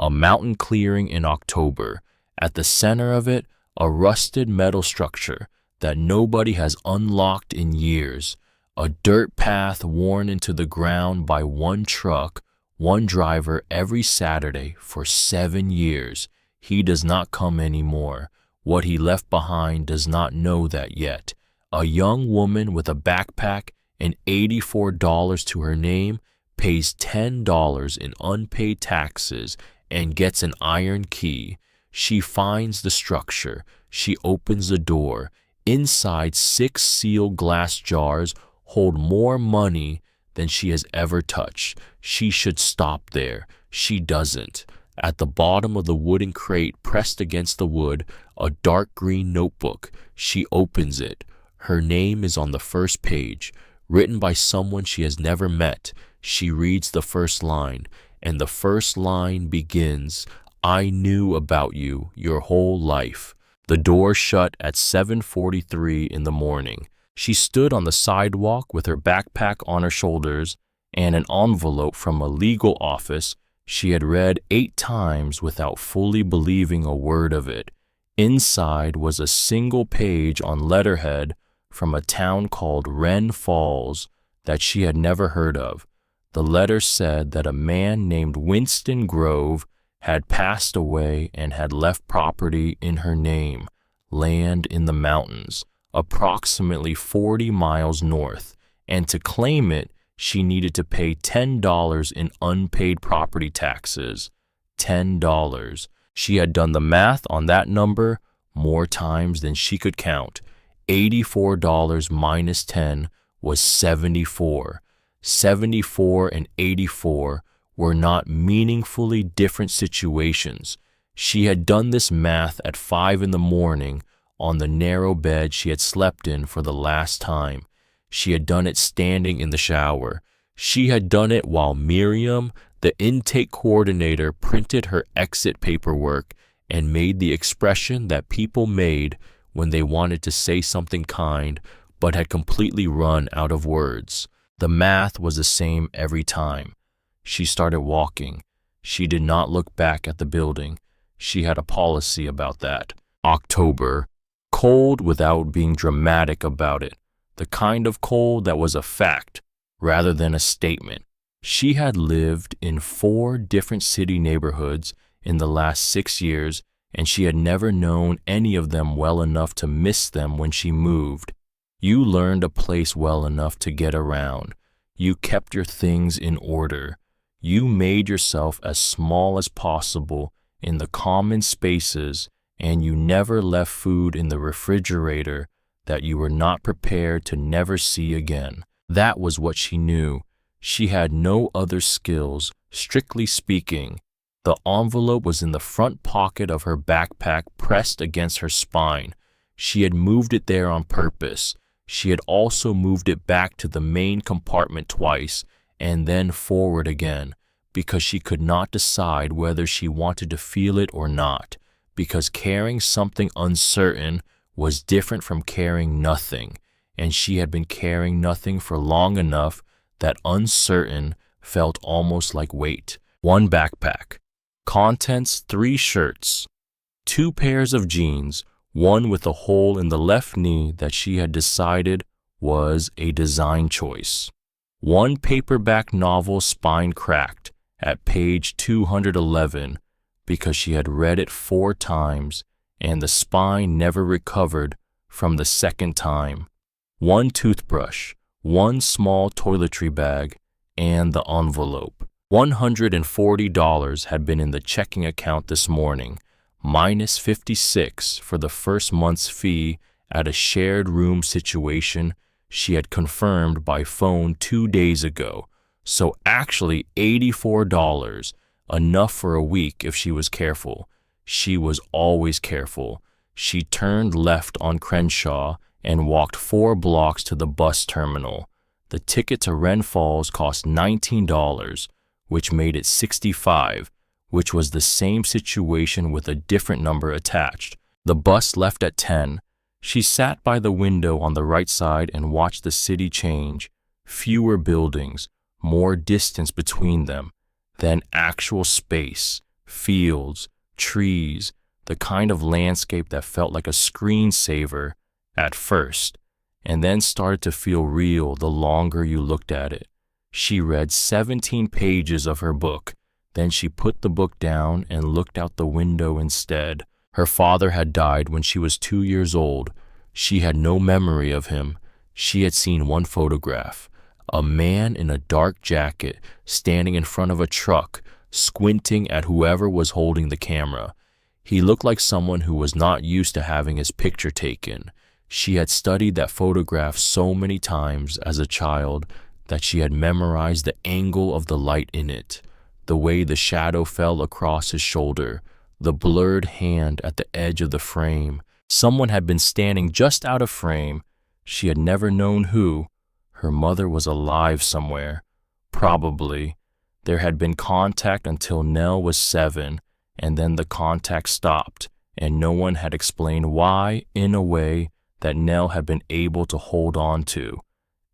A mountain clearing in October. At the center of it, a rusted metal structure that nobody has unlocked in years. A dirt path worn into the ground by one truck, one driver every Saturday for 7 years. He does not come anymore. What he left behind does not know that yet. A young woman with a backpack and $84 to her name pays $10 in unpaid taxes and gets an iron key. She finds the structure. She opens the door. Inside, 6 sealed glass jars hold more money than she has ever touched. She should stop there. She doesn't. At the bottom of the wooden crate pressed against the wood, a dark green notebook. She opens it. Her name is on the first page, written by someone she has never met. She reads the first line, and the first line begins, "I knew about you your whole life." The door shut at 7:43 in the morning. She stood on the sidewalk with her backpack on her shoulders and an envelope from a legal office she had read 8 times without fully believing a word of it. Inside was a single page on letterhead from a town called Wren Falls that she had never heard of. The letter said that a man named Winston Grove had passed away and had left property in her name, land in the mountains, approximately 40 miles north, and to claim it, she needed to pay $10 in unpaid property taxes. $10. She had done the math on that number more times than she could count. $84 minus 10 was 74. 74 and 84 were not meaningfully different situations. She had done this math at 5 in the morning on the narrow bed she had slept in for the last time. She had done it standing in the shower. She had done it while Miriam, the intake coordinator, printed her exit paperwork and made the expression that people made when they wanted to say something kind but had completely run out of words. The math was the same every time. She started walking. She did not look back at the building. She had a policy about that. October. Cold without being dramatic about it. The kind of cold that was a fact rather than a statement. She had lived in 4 different city neighborhoods in the last 6 years, and she had never known any of them well enough to miss them when she moved. You learned a place well enough to get around. You kept your things in order. You made yourself as small as possible in the common spaces, and you never left food in the refrigerator that you were not prepared to never see again. That was what she knew. She had no other skills, strictly speaking. The envelope was in the front pocket of her backpack, pressed against her spine. She had moved it there on purpose. She had also moved it back to the main compartment twice and then forward again, because she could not decide whether she wanted to feel it or not, because carrying something uncertain was different from carrying nothing, and she had been carrying nothing for long enough that uncertain felt almost like weight. 1 backpack. Contents: 3 shirts, 2 pairs of jeans, one with a hole in the left knee that she had decided was a design choice. 1 paperback novel, spine cracked at page 211 because she had read it 4 times and the spine never recovered from the second time. 1 toothbrush, 1 small toiletry bag, and the envelope. $140 had been in the checking account this morning, minus $56 for the first month's fee at a shared room situation she had confirmed by phone 2 days ago. So actually $84, enough for a week if she was careful. She was always careful. She turned left on Crenshaw and walked 4 blocks to the bus terminal. The ticket to Wren Falls cost $19, which made it $65, which was the same situation with a different number attached. The bus left at 10. She sat by the window on the right side and watched the city change. Fewer buildings, more distance between them, then actual space, fields, trees, the kind of landscape that felt like a screensaver at first, and then started to feel real the longer you looked at it. She read 17 pages of her book. Then she put the book down and looked out the window instead. Her father had died when she was 2 years old. She had no memory of him. She had seen one photograph, a man in a dark jacket standing in front of a truck, squinting at whoever was holding the camera. He looked like someone who was not used to having his picture taken. She had studied that photograph so many times as a child that she had memorized the angle of the light in it, the way the shadow fell across his shoulder, the blurred hand at the edge of the frame. Someone had been standing just out of frame. She had never known who. Her mother was alive somewhere. Probably. There had been contact until Nell was 7, and then the contact stopped, and no one had explained why in a way that Nell had been able to hold on to.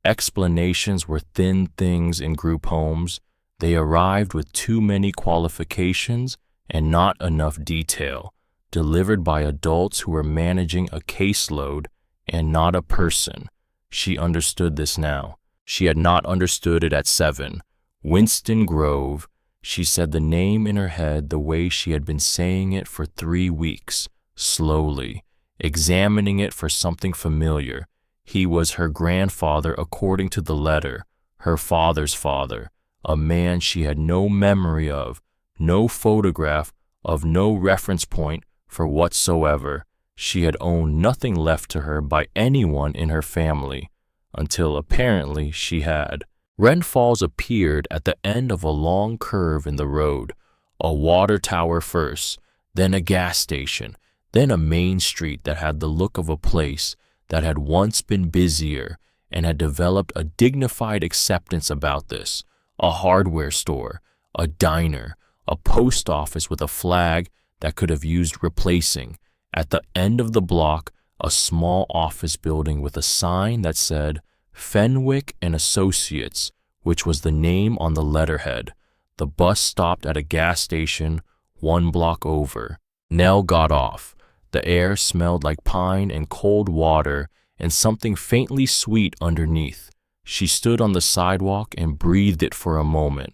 Explanations were thin things in group homes. They arrived with too many qualifications and not enough detail, delivered by adults who were managing a caseload and not a person. She understood this now. She had not understood it at 7. Winston Grove. She said the name in her head the way she had been saying it for 3 weeks, slowly, examining it for something familiar. He was her grandfather according to the letter, her father's father, a man she had no memory of, no photograph of, no reference point for whatsoever. She had owned nothing left to her by anyone in her family, until apparently she had. Wren Falls appeared at the end of a long curve in the road, a water tower first, then a gas station, then a main street that had the look of a place that had once been busier and had developed a dignified acceptance about this, a hardware store, a diner, a post office with a flag that could have used replacing. At the end of the block, a small office building with a sign that said Fenwick and Associates, which was the name on the letterhead. The bus stopped at a gas station 1 block over. Nell got off. The air smelled like pine and cold water and something faintly sweet underneath. She stood on the sidewalk and breathed it for a moment.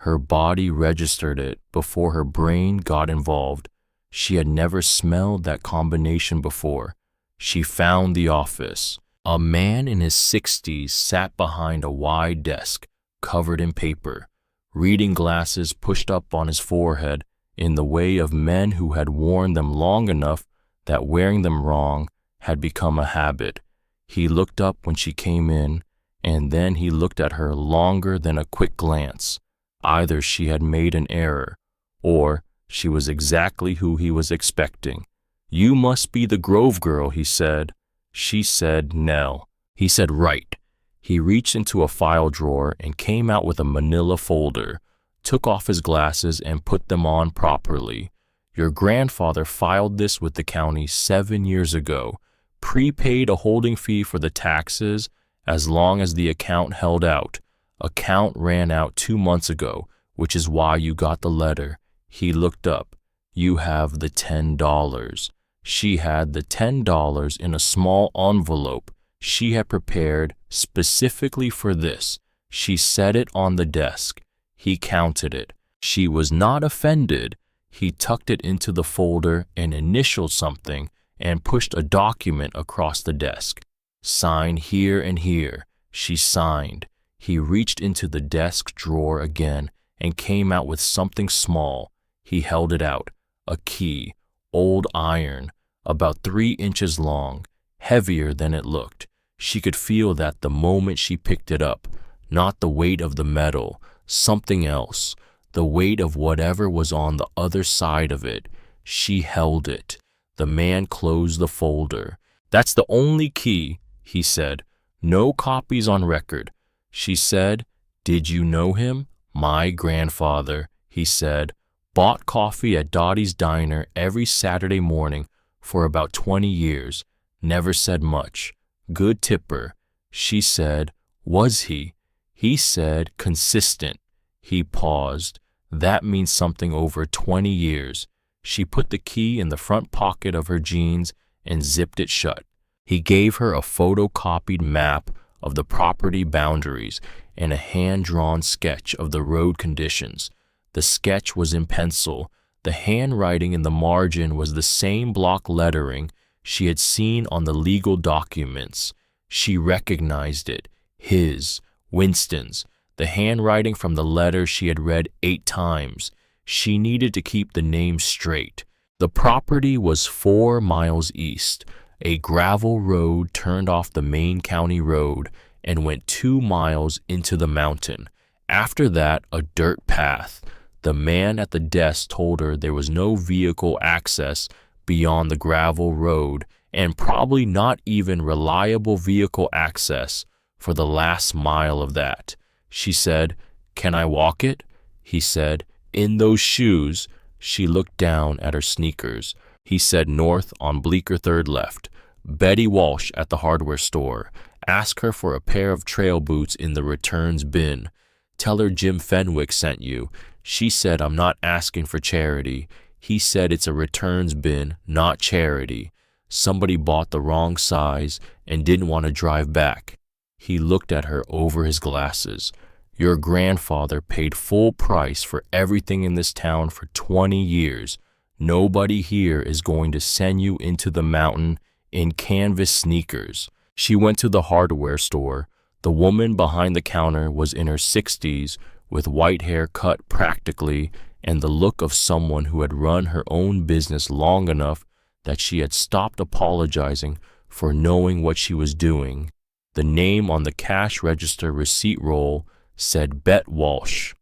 Her body registered it before her brain got involved. She had never smelled that combination before. She found the office. A man in his 60s sat behind a wide desk, covered in paper, reading glasses pushed up on his forehead in the way of men who had worn them long enough that wearing them wrong had become a habit. He looked up when she came in, and then he looked at her longer than a quick glance. Either she had made an error, or she was exactly who he was expecting. "You must be the Grove girl," he said. She said, "Nell." He said, "Right." He reached into a file drawer and came out with a manila folder, took off his glasses and put them on properly. "Your grandfather filed this with the county 7 years ago, prepaid a holding fee for the taxes as long as the account held out. Account ran out 2 months ago, which is why you got the letter." He looked up. "You have the $10. She had the $10 in a small envelope she had prepared specifically for this. She set it on the desk. He counted it. She was not offended. He tucked it into the folder and initialed something and pushed a document across the desk. "Sign here and here." She signed. He reached into the desk drawer again and came out with something small. He held it out. A key, old iron, about 3 inches long, heavier than it looked. She could feel that the moment she picked it up, not the weight of the metal, something else, the weight of whatever was on the other side of it. She held it. The man closed the folder. "That's the only key," he said. "No copies on record." She said, "Did you know him?" "My grandfather," he said, "bought coffee at Dottie's Diner every Saturday morning for about 20 years. Never said much. Good tipper." She said, "Was he?" He said, "Consistent." He paused. That means something over 20 years. She put the key in the front pocket of her jeans and zipped it shut. He gave her a photocopied map of the property boundaries and a hand-drawn sketch of the road conditions. The sketch was in pencil. The handwriting in the margin was the same block lettering she had seen on the legal documents. She recognized it. His, Winston's. The handwriting from the letter she had read 8 times. She needed to keep the name straight. The property was 4 miles east. A gravel road turned off the main county road and went 2 miles into the mountain. After that, a dirt path. The man at the desk told her there was no vehicle access beyond the gravel road and probably not even reliable vehicle access for the last mile of that. She said, "Can I walk it?" He said, "In those shoes." She looked down at her sneakers. He said, "North on Bleecker 3rd left. Betty Walsh at the hardware store. Ask her for a pair of trail boots in the returns bin. Tell her Jim Fenwick sent you." She said, "I'm not asking for charity." He said, "It's a returns bin, not charity. Somebody bought the wrong size and didn't want to drive back." He looked at her over his glasses. "Your grandfather paid full price for everything in this town for 20 years. Nobody here is going to send you into the mountain in canvas sneakers." She went to the hardware store. The woman behind the counter was in her 60s, with white hair cut practically and the look of someone who had run her own business long enough that she had stopped apologizing for knowing what she was doing. The name on the cash register receipt roll said Bet Walsh.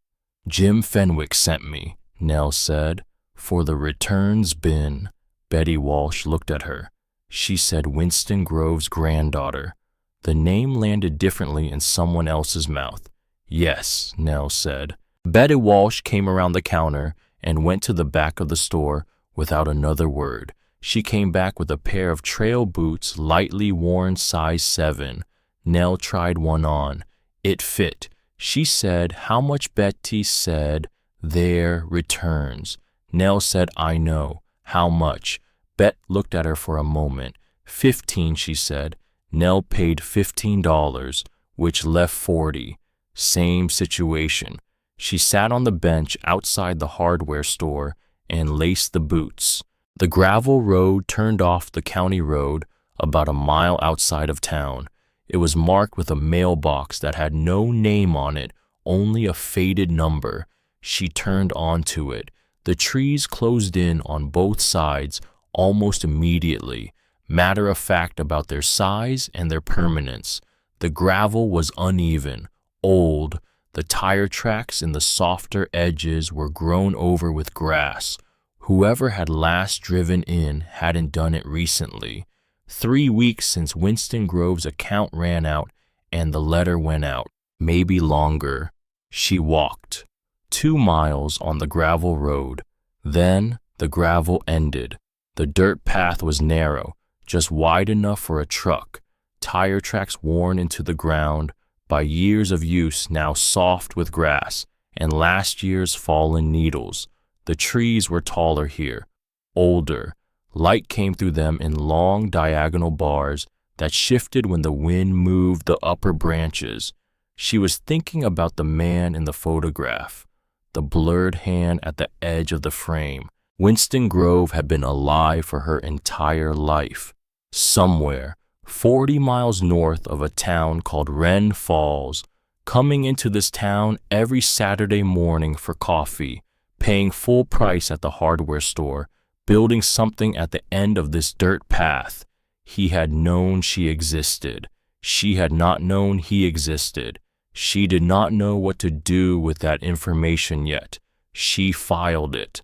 "Jim Fenwick sent me," Nell said, "for the returns bin." Betty Walsh looked at her. She said Winston Grove's granddaughter. The name landed differently in someone else's mouth. "Yes," Nell said. Betty Walsh came around the counter and went to the back of the store without another word. She came back with a pair of trail boots, lightly worn size 7. Nell tried one on. It fit. She said, "How much?" Betty said, "Their returns." Nell said, "I know. How much?" Bet looked at her for a moment. 15, she said. Nell paid $15, which left 40. Same situation. She sat on the bench outside the hardware store and laced the boots. The gravel road turned off the county road about a mile outside of town. It was marked with a mailbox that had no name on it, only a faded number. She turned onto it. The trees closed in on both sides almost immediately, matter of fact about their size and their permanence. The gravel was uneven, old. The tire tracks in the softer edges were grown over with grass. Whoever had last driven in hadn't done it recently. 3 weeks since Winston Grove's account ran out and the letter went out. Maybe longer. She walked 2 miles on the gravel road. Then the gravel ended. The dirt path was narrow, just wide enough for a truck. Tire tracks worn into the ground by years of use, now soft with grass and last year's fallen needles. The trees were taller here, older. Light came through them in long diagonal bars that shifted when the wind moved the upper branches. She was thinking about the man in the photograph, the blurred hand at the edge of the frame. Winston Grove had been alive for her entire life. Somewhere, 40 miles north of a town called Wren Falls, coming into this town every Saturday morning for coffee, paying full price at the hardware store, building something at the end of this dirt path. He had known she existed. She had not known he existed. She did not know what to do with that information yet. She filed it.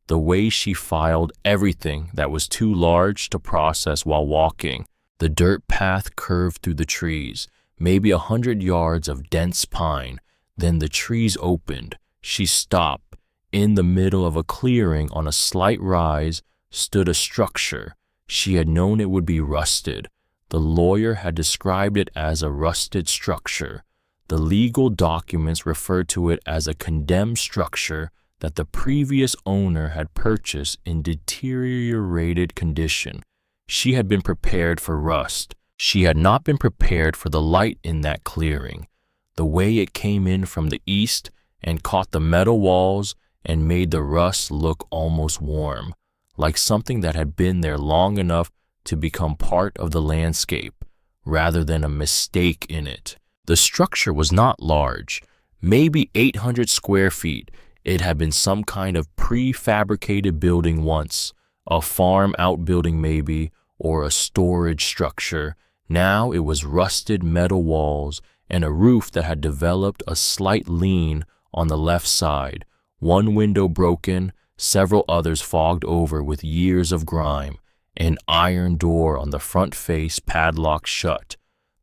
The way she filed everything that was too large to process while walking. The dirt path curved through the trees, maybe 100 yards of dense pine. Then the trees opened. She stopped. In the middle of a clearing on a slight rise stood a structure. She had known it would be rusted. The lawyer had described it as a rusted structure. The legal documents referred to it as a condemned structure that the previous owner had purchased in deteriorated condition. She had been prepared for rust. She had not been prepared for the light in that clearing. The way it came in from the east and caught the metal walls and made the rust look almost warm, like something that had been there long enough to become part of the landscape, rather than a mistake in it. The structure was not large, maybe 800 square feet. It had been some kind of prefabricated building once, a farm outbuilding maybe, or a storage structure. Now it was rusted metal walls and a roof that had developed a slight lean on the left side, one window broken, several others fogged over with years of grime, an iron door on the front face padlocked shut.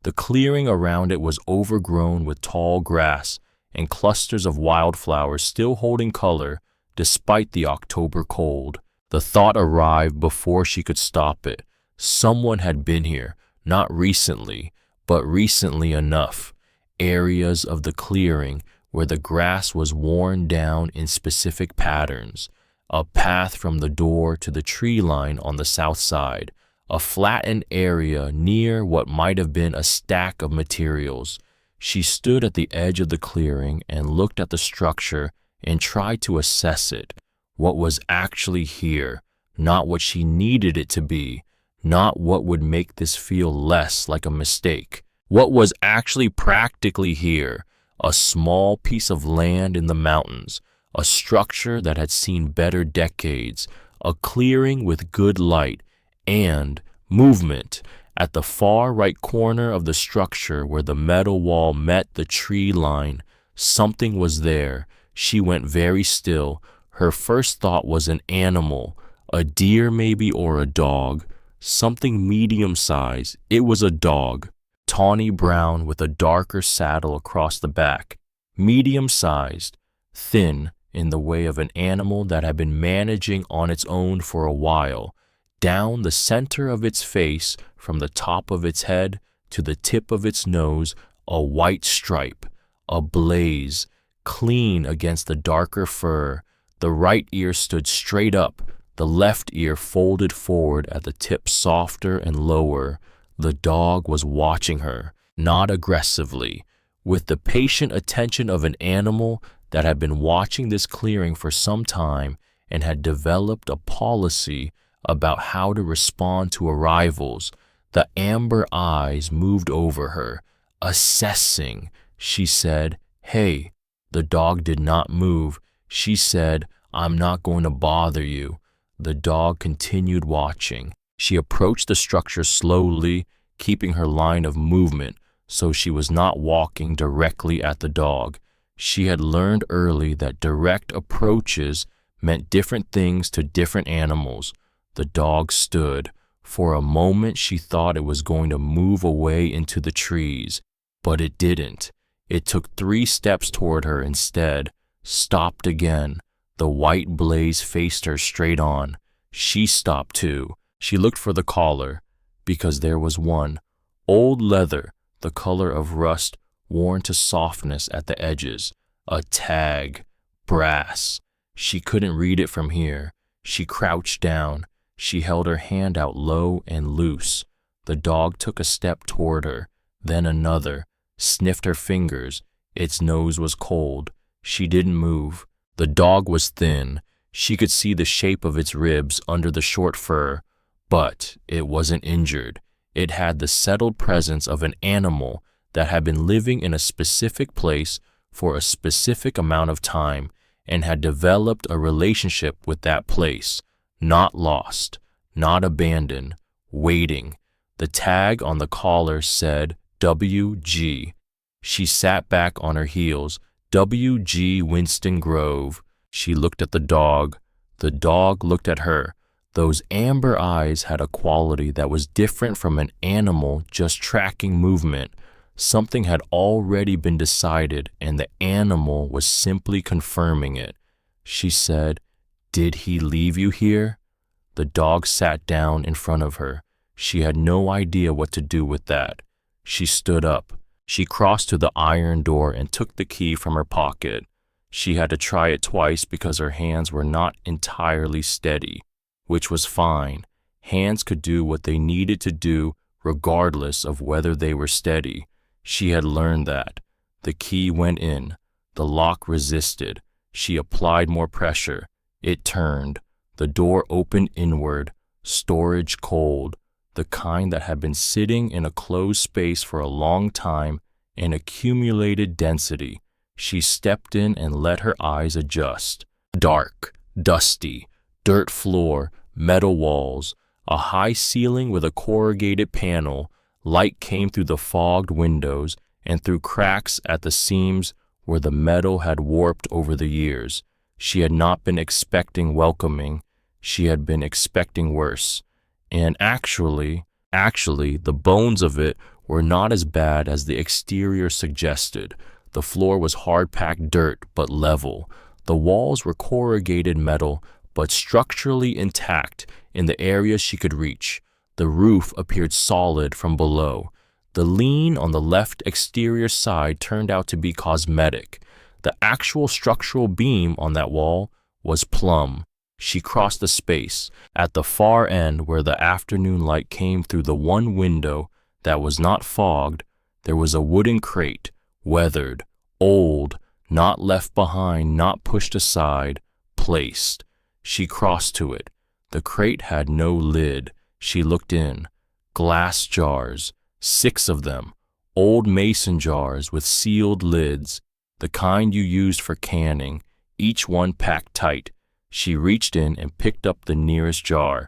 The clearing around it was overgrown with tall grass and clusters of wildflowers still holding color despite the October cold. The thought arrived before she could stop it. Someone had been here, not recently, but recently enough. Areas of the clearing where the grass was worn down in specific patterns, a path from the door to the tree line on the south side, a flattened area near what might have been a stack of materials. She stood at the edge of the clearing and looked at the structure and tried to assess it, what was actually here, not what she needed it to be, not what would make this feel less like a mistake. What was actually practically here, a small piece of land in the mountains, a structure that had seen better decades, a clearing with good light, and movement. At the far right corner of the structure where the metal wall met the tree line, something was there. She went very still. Her first thought was an animal, a deer maybe, or a dog, something medium-sized. It was a dog, tawny brown with a darker saddle across the back, medium-sized, thin in the way of an animal that had been managing on its own for a while. Down the center of its face, from the top of its head to the tip of its nose, a white stripe, a blaze, clean against the darker fur. The right ear stood straight up, the left ear folded forward at the tip, softer and lower. The dog was watching her, not aggressively, with the patient attention of an animal that had been watching this clearing for some time and had developed a policy about how to respond to arrivals. The amber eyes moved over her. Assessing, she said, "Hey." The dog did not move. She said, "I'm not going to bother you." The dog continued watching. She approached the structure slowly, keeping her line of movement so she was not walking directly at the dog. She had learned early that direct approaches meant different things to different animals. The dog stood. For a moment she thought it was going to move away into the trees, but it didn't. It took 3 steps toward her instead, stopped again. The white blaze faced her straight on. She stopped too. She looked for the collar, because there was one. Old leather, the color of rust, worn to softness at the edges. A tag, brass. She couldn't read it from here. She crouched down. She held her hand out low and loose. The dog took a step toward her, then another, sniffed her fingers. Its nose was cold. She didn't move. The dog was thin. She could see the shape of its ribs under the short fur, but it wasn't injured. It had the settled presence of an animal that had been living in a specific place for a specific amount of time and had developed a relationship with that place. Not lost, not abandoned, waiting. The tag on the collar said W.G. She sat back on her heels. W.G. Winston Grove. She looked at the dog. The dog looked at her. Those amber eyes had a quality that was different from an animal just tracking movement. Something had already been decided, and the animal was simply confirming it. She said, "Did he leave you here?" The dog sat down in front of her. She had no idea what to do with that. She stood up. She crossed to the iron door and took the key from her pocket. She had to try it twice because her hands were not entirely steady, which was fine. Hands could do what they needed to do regardless of whether they were steady. She had learned that. The key went in. The lock resisted. She applied more pressure. It turned. The door opened inward. Storage cold. The kind that had been sitting in a closed space for a long time and accumulated density. She stepped in and let her eyes adjust. Dark, dusty, dirt floor, metal walls, a high ceiling with a corrugated panel. Light came through the fogged windows and through cracks at the seams where the metal had warped over the years. She had not been expecting welcoming. She had been expecting worse. And actually, the bones of it were not as bad as the exterior suggested. The floor was hard-packed dirt, but level. The walls were corrugated metal, but structurally intact in the areas she could reach. The roof appeared solid from below. The lean on the left exterior side turned out to be cosmetic. The actual structural beam on that wall was plumb. She crossed the space. At the far end where the afternoon light came through the one window that was not fogged, there was a wooden crate, weathered, old, not left behind, not pushed aside, placed. She crossed to it. The crate had no lid. She looked in. Glass jars, 6 of them, old mason jars with sealed lids, the kind you used for canning, each one packed tight. She reached in and picked up the nearest jar.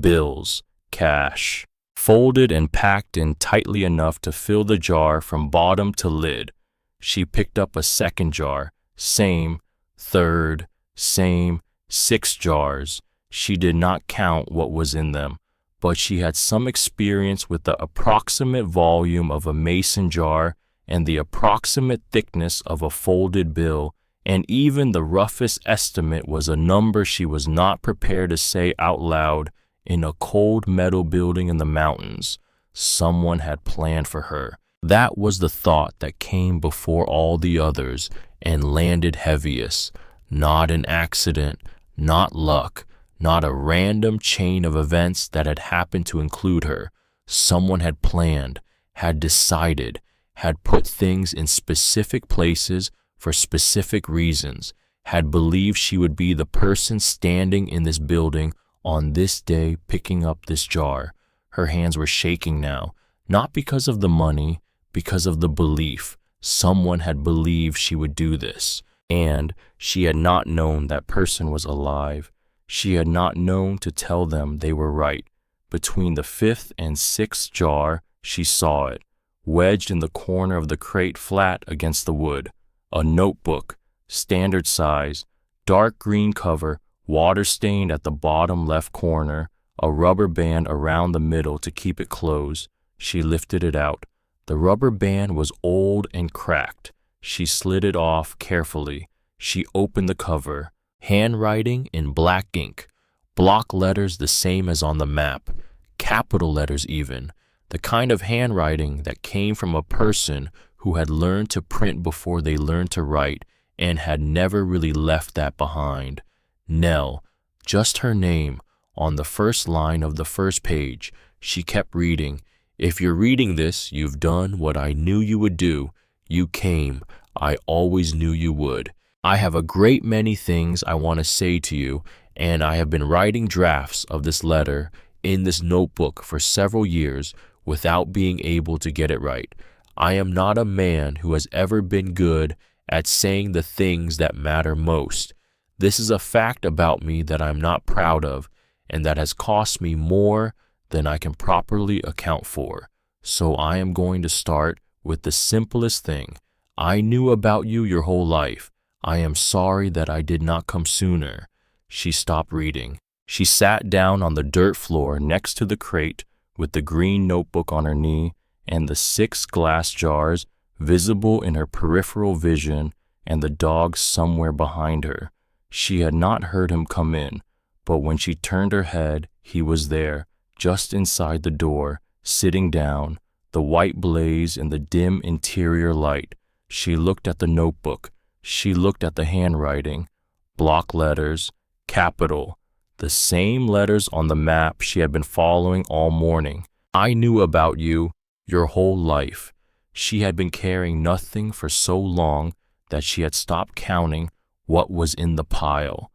Bills, cash, folded and packed in tightly enough to fill the jar from bottom to lid. She picked up a second jar, same, third, same, 6 jars. She did not count what was in them, but she had some experience with the approximate volume of a mason jar and the approximate thickness of a folded bill, and even the roughest estimate was a number she was not prepared to say out loud in a cold metal building in the mountains. Someone had planned for her. That was the thought that came before all the others and landed heaviest. Not an accident, not luck, not a random chain of events that had happened to include her. Someone had planned, had decided, had put things in specific places for specific reasons, had believed she would be the person standing in this building on this day picking up this jar. Her hands were shaking now, not because of the money, because of the belief. Someone had believed she would do this, and she had not known that person was alive. She had not known to tell them they were right. Between the 5th and 6th jar, she saw it, wedged in the corner of the crate flat against the wood. A notebook, standard size, dark green cover, water-stained at the bottom left corner, a rubber band around the middle to keep it closed. She lifted it out. The rubber band was old and cracked. She slid it off carefully. She opened the cover. Handwriting in black ink. Block letters the same as on the map. Capital letters even. The kind of handwriting that came from a person who had learned to print before they learned to write and had never really left that behind. Nell. Just her name. On the first line of the first page. She kept reading. If you're reading this, you've done what I knew you would do. You came. I always knew you would. I have a great many things I want to say to you, and I have been writing drafts of this letter in this notebook for several years without being able to get it right. I am not a man who has ever been good at saying the things that matter most. This is a fact about me that I'm not proud of, and that has cost me more than I can properly account for. So I am going to start with the simplest thing. I knew about you your whole life. I am sorry that I did not come sooner. She stopped reading. She sat down on the dirt floor next to the crate with the green notebook on her knee and the 6 glass jars visible in her peripheral vision and the dog somewhere behind her. She had not heard him come in, but when she turned her head, he was there, just inside the door, sitting down, the white blaze in the dim interior light. She looked at the notebook. She looked at the handwriting, block letters, capital, the same letters on the map she had been following all morning. I knew about you your whole life. She had been carrying nothing for so long that she had stopped counting what was in the pile.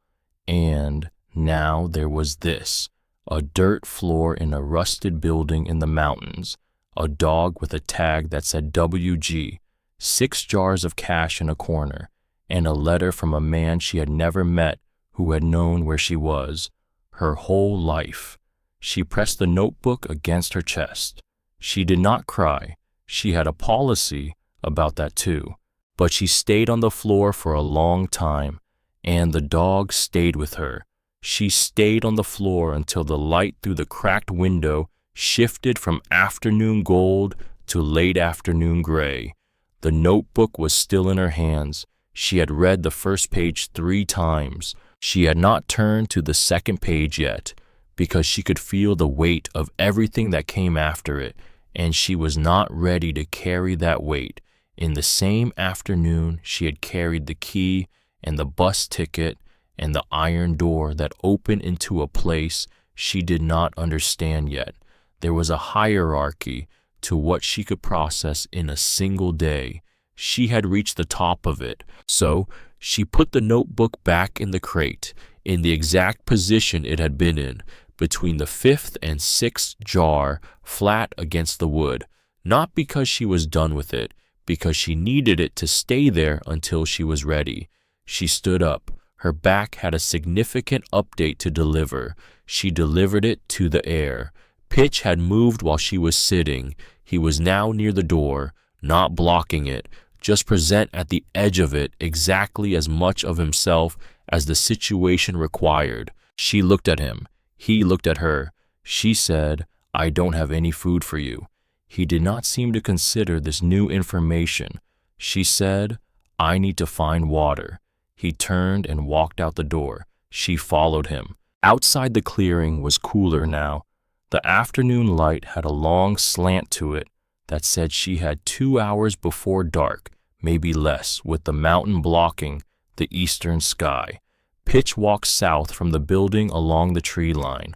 And now there was this, a dirt floor in a rusted building in the mountains, a dog with a tag that said WG, 6 jars of cash in a corner, and a letter from a man she had never met who had known where she was her whole life. She pressed the notebook against her chest. She did not cry. She had a policy about that too. But she stayed on the floor for a long time, and the dog stayed with her. She stayed on the floor until the light through the cracked window shifted from afternoon gold to late afternoon gray. The notebook was still in her hands. She had read the first page 3 times. She had not turned to the second page yet, because she could feel the weight of everything that came after it, and she was not ready to carry that weight. In the same afternoon, she had carried the key and the bus ticket and the iron door that opened into a place she did not understand yet. There was a hierarchy to what she could process in a single day. She had reached the top of it, so she put the notebook back in the crate, in the exact position it had been in, between the 5th and 6th jar, flat against the wood, not because she was done with it, because she needed it to stay there until she was ready. She stood up. Her back had a significant update to deliver. She delivered it to the air. Pitch had moved while she was sitting. He was now near the door, not blocking it, just present at the edge of it exactly as much of himself as the situation required. She looked at him. He looked at her. She said, "I don't have any food for you." He did not seem to consider this new information. She said, "I need to find water." He turned and walked out the door. She followed him. Outside the clearing was cooler now. The afternoon light had a long slant to it that said she had 2 hours before dark, maybe less, with the mountain blocking the eastern sky. Pitch walked south from the building along the tree line.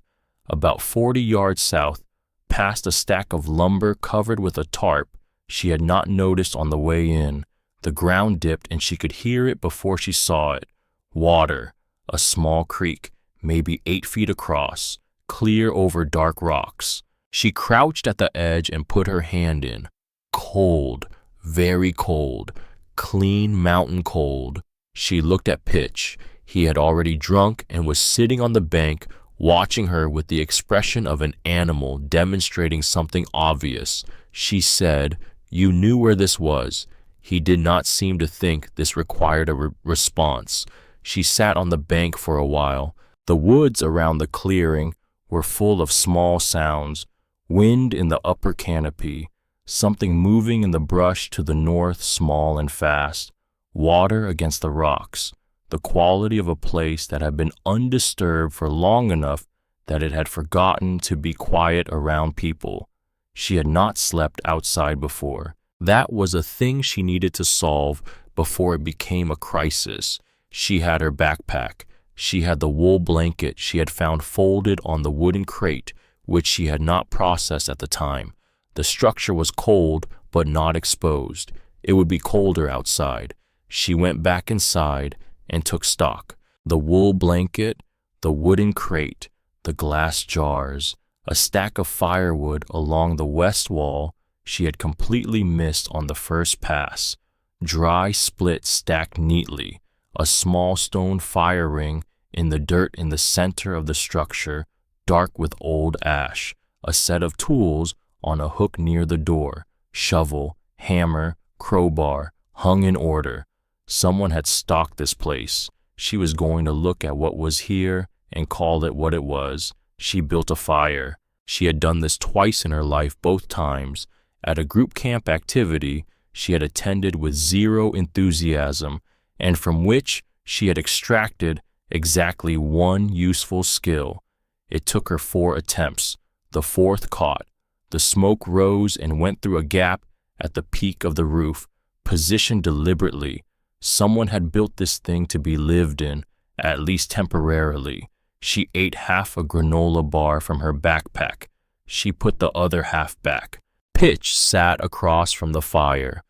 About 40 yards south, past a stack of lumber covered with a tarp she had not noticed on the way in. The ground dipped and she could hear it before she saw it. Water, a small creek, maybe 8 feet across, clear over dark rocks. She crouched at the edge and put her hand in. Cold, very cold, clean mountain cold. She looked at Pitch. He had already drunk and was sitting on the bank, watching her with the expression of an animal demonstrating something obvious. She said, "You knew where this was." He did not seem to think this required a response. She sat on the bank for a while. The woods around the clearing were full of small sounds, wind in the upper canopy, something moving in the brush to the north, small and fast, water against the rocks, the quality of a place that had been undisturbed for long enough that it had forgotten to be quiet around people. She had not slept outside before. That was a thing she needed to solve before it became a crisis. She had her backpack. She had the wool blanket she had found folded on the wooden crate, which she had not processed at the time. The structure was cold, but not exposed. It would be colder outside. She went back inside and took stock. The wool blanket, the wooden crate, the glass jars, a stack of firewood along the west wall she had completely missed on the first pass. Dry split stacked neatly, a small stone fire ring in the dirt in the center of the structure, dark with old ash, a set of tools on a hook near the door, shovel, hammer, crowbar, hung in order. Someone had stocked this place. She was going to look at what was here and call it what it was. She built a fire. She had done this twice in her life, both times. At a group camp activity she had attended with zero enthusiasm, and from which she had extracted exactly one useful skill. It took her 4 attempts. The 4th caught. The smoke rose and went through a gap at the peak of the roof, positioned deliberately. Someone had built this thing to be lived in, at least temporarily. She ate half a granola bar from her backpack. She put the other half back. Pitch sat across from the fire.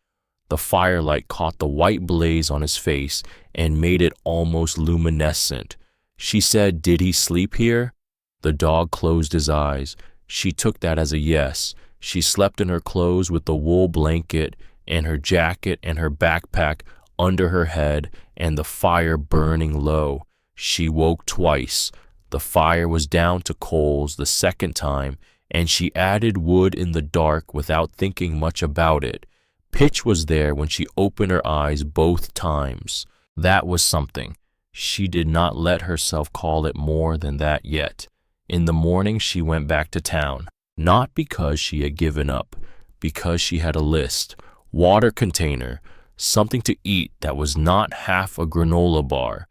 The firelight caught the white blaze on his face and made it almost luminescent. She said, "Did he sleep here?" The dog closed his eyes. She took that as a yes. She slept in her clothes with the wool blanket and her jacket and her backpack under her head and the fire burning low. She woke twice. The fire was down to coals the second time, and she added wood in the dark without thinking much about it. Pitch was there when she opened her eyes both times. That was something. She did not let herself call it more than that yet. In the morning she went back to town, not because she had given up, because she had a list, water container, something to eat that was not half a granola bar,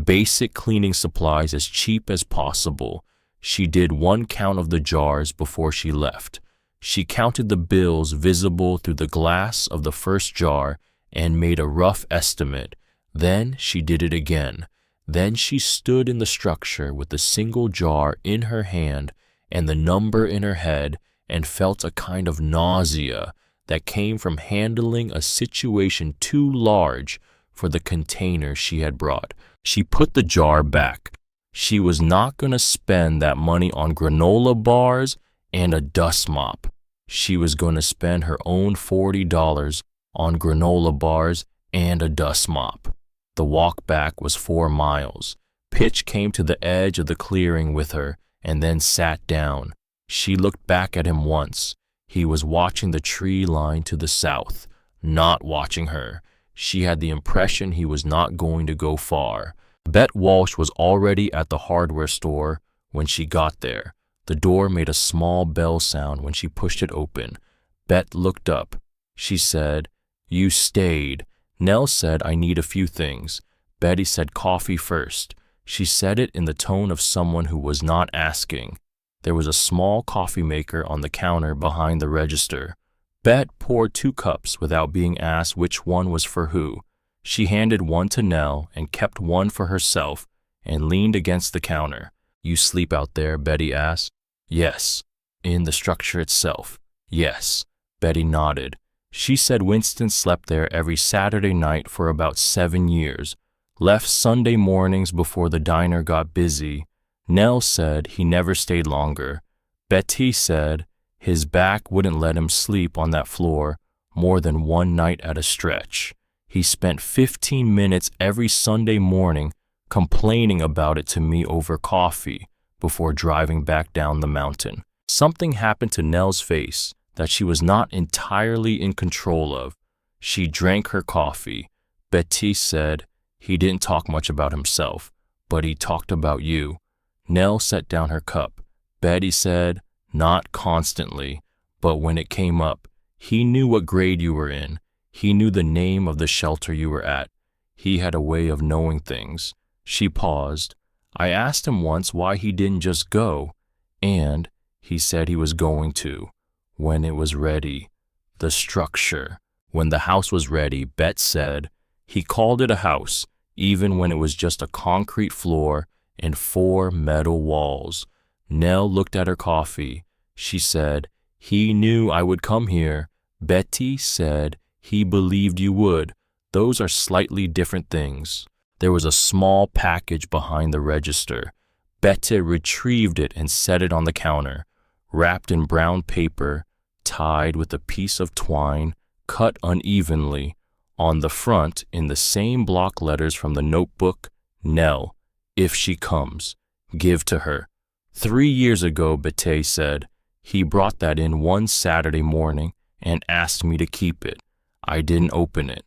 basic cleaning supplies as cheap as possible. She did one count of the jars before she left. She counted the bills visible through the glass of the first jar and made a rough estimate. Then she did it again. Then she stood in the structure with the single jar in her hand and the number in her head and felt a kind of nausea that came from handling a situation too large for the container she had brought. She put the jar back. She was not going to spend that money on granola bars and a dust mop. She was going to spend her own $40 on granola bars and a dust mop. The walk back was 4 miles. Pitch came to the edge of the clearing with her and then sat down. She looked back at him once. He was watching the tree line to the south, not watching her. She had the impression he was not going to go far. Bet Walsh was already at the hardware store when she got there. The door made a small bell sound when she pushed it open. Bet looked up. She said, "You stayed." Nell said, "I need a few things." Betty said, "Coffee first." She said it in the tone of someone who was not asking. There was a small coffee maker on the counter behind the register. Bet poured 2 cups without being asked which one was for who. She handed one to Nell and kept one for herself and leaned against the counter. "You sleep out there?" Betty asked. "Yes." "In the structure itself?" "Yes." Betty nodded. She said Winston slept there every Saturday night for about 7 years, left Sunday mornings before the diner got busy. Nell said he never stayed longer. Betty said his back wouldn't let him sleep on that floor more than one night at a stretch. He spent 15 minutes every Sunday morning complaining about it to me over coffee before driving back down the mountain. Something happened to Nell's face that she was not entirely in control of. She drank her coffee. Betty said he didn't talk much about himself, but he talked about you. Nell set down her cup. Betty said, "Not constantly, but when it came up, he knew what grade you were in. He knew the name of the shelter you were at. He had a way of knowing things." She paused. "I asked him once why he didn't just go, and he said he was going to, when it was ready. The structure. When the house was ready," Bet said, "he called it a house, even when it was just a concrete floor and 4 metal walls." Nell looked at her coffee. She said, "He knew I would come here." Betty said, "He believed you would." Those are slightly different things. There was a small package behind the register. Betty retrieved it and set it on the counter, wrapped in brown paper, tied with a piece of twine, cut unevenly. On the front, in the same block letters from the notebook, Nell, "If she comes, give to her." 3 years ago, Betty said, he brought that in one Saturday morning and asked me to keep it. I didn't open it.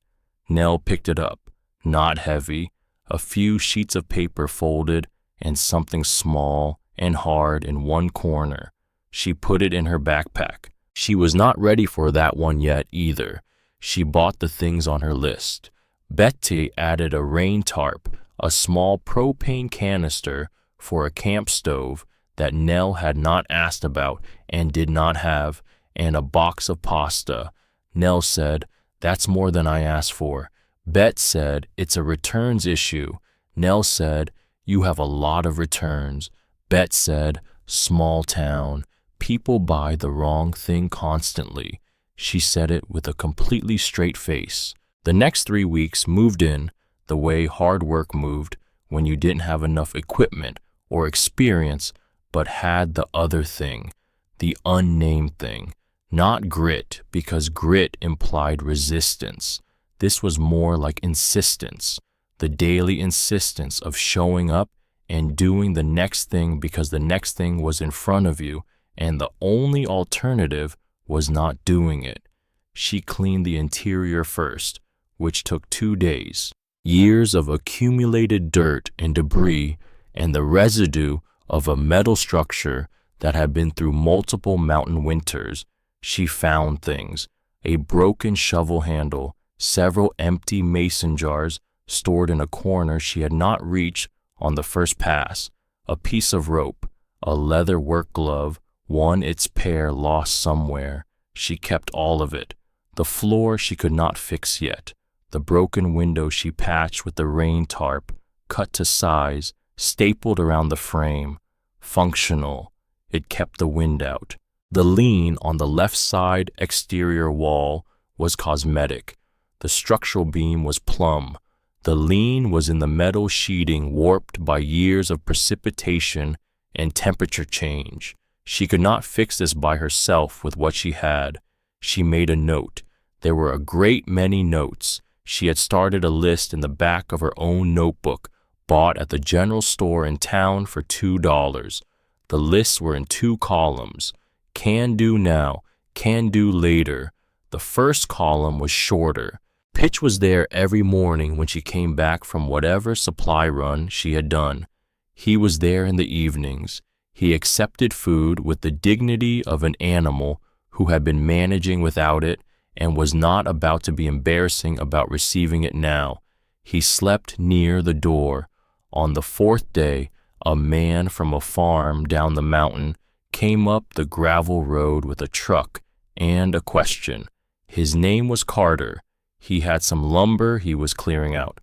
Nell picked it up, not heavy, a few sheets of paper folded and something small and hard in one corner. She put it in her backpack. She was not ready for that one yet either. She bought the things on her list. Betty added a rain tarp, a small propane canister for a camp stove that Nell had not asked about and did not have, and a box of pasta. Nell said, "That's more than I asked for." Bet said, "It's a returns issue." Nell said, "You have a lot of returns." Bet said, "Small town. People buy the wrong thing constantly." She said it with a completely straight face. The next 3 weeks moved in the way hard work moved when you didn't have enough equipment or experience but had the other thing, the unnamed thing. Not grit, because grit implied resistance. This was more like insistence, the daily insistence of showing up and doing the next thing because the next thing was in front of you and the only alternative was not doing it. She cleaned the interior first, which took 2 days. Years of accumulated dirt and debris and the residue of a metal structure that had been through multiple mountain winters. She found things: a broken shovel handle, several empty mason jars stored in a corner she had not reached on the first pass, a piece of rope, a leather work glove, one its pair lost somewhere. She kept all of it. The floor she could not fix yet. The broken window she patched with the rain tarp, cut to size, stapled around the frame. Functional. It kept the wind out. The lean on the left side exterior wall was cosmetic. The structural beam was plumb. The lean was in the metal sheeting warped by years of precipitation and temperature change. She could not fix this by herself with what she had. She made a note. There were a great many notes. She had started a list in the back of her own notebook, bought at the general store in town for $2. The lists were in 2 columns. Can do now, can do later. The first column was shorter. Pitch was there every morning when she came back from whatever supply run she had done. He was there in the evenings. He accepted food with the dignity of an animal who had been managing without it and was not about to be embarrassing about receiving it now. He slept near the door. On the 4th day, a man from a farm down the mountain came up the gravel road with a truck and a question. His name was Carter. He had some lumber he was clearing out.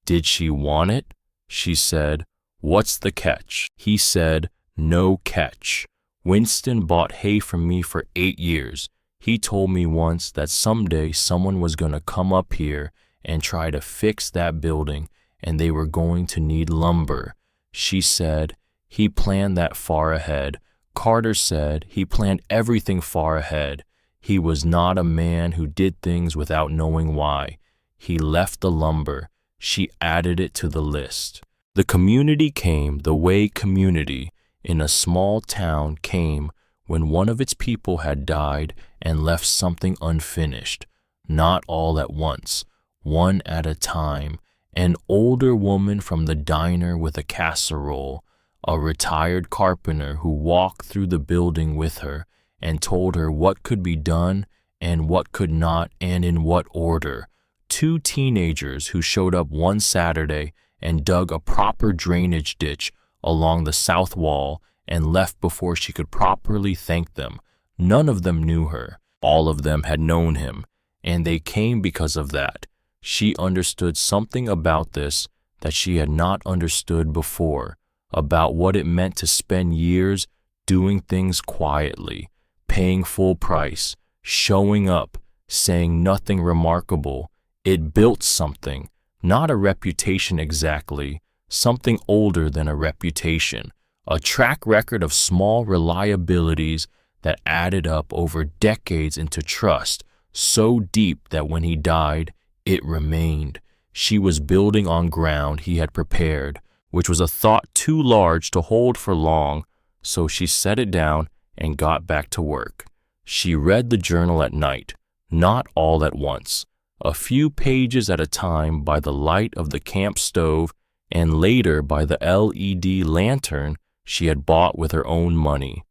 Did she want it? She said, "What's the catch?" He said, "No catch. Winston bought hay from me for 8 years. He told me once that someday someone was going to come up here and try to fix that building and they were going to need lumber." She said, "He planned that far ahead." Carter said he planned everything far ahead. He was not a man who did things without knowing why. He left the lumber. She added it to the list. The community came the way community in a small town came when one of its people had died and left something unfinished. Not all at once, one at a time. An older woman from the diner with a casserole, a retired carpenter who walked through the building with her and told her what could be done and what could not and in what order. 2 teenagers who showed up one Saturday and dug a proper drainage ditch along the south wall and left before she could properly thank them. None of them knew her. All of them had known him, and they came because of that. She understood something about this that she had not understood before, about what it meant to spend years doing things quietly, paying full price, showing up, saying nothing remarkable. It built something, not a reputation exactly, something older than a reputation, a track record of small reliabilities that added up over decades into trust, so deep that when he died, it remained. She was building on ground he had prepared, which was a thought too large to hold for long, so she set it down and got back to work. She read the journal at night, not all at once, a few pages at a time by the light of the camp stove and later by the LED lantern she had bought with her own money.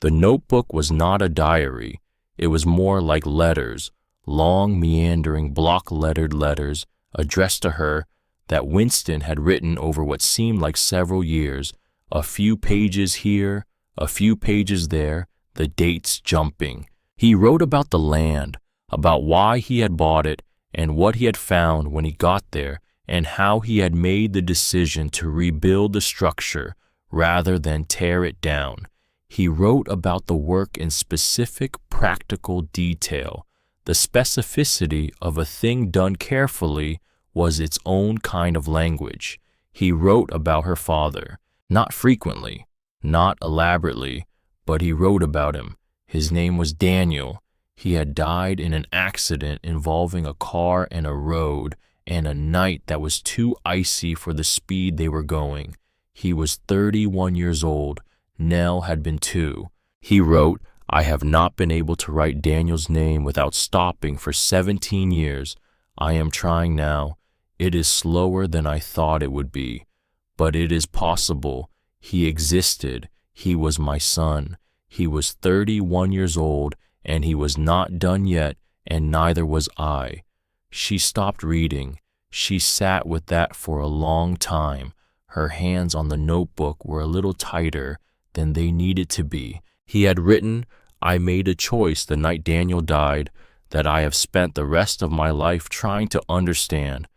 The notebook was not a diary. It was more like letters, long meandering block-lettered letters addressed to her that Winston had written over what seemed like several years, a few pages here, a few pages there, the dates jumping. He wrote about the land, about why he had bought it, and what he had found when he got there, and how he had made the decision to rebuild the structure rather than tear it down. He wrote about the work in specific, practical detail. The specificity of a thing done carefully was its own kind of language. He wrote about her father, not frequently, not elaborately, but he wrote about him. His name was Daniel. He had died in an accident involving a car and a road and a night that was too icy for the speed they were going. He was 31 years old. Nell had been 2. He wrote, "I have not been able to write Daniel's name without stopping for 17 years. I am trying now. It is slower than I thought it would be, but it is possible. He existed. He was my son. He was 31 years old, and he was not done yet, and neither was I." She stopped reading. She sat with that for a long time. Her hands on the notebook were a little tighter than they needed to be. He had written, "I made a choice the night Daniel died that I have spent the rest of my life trying to understand.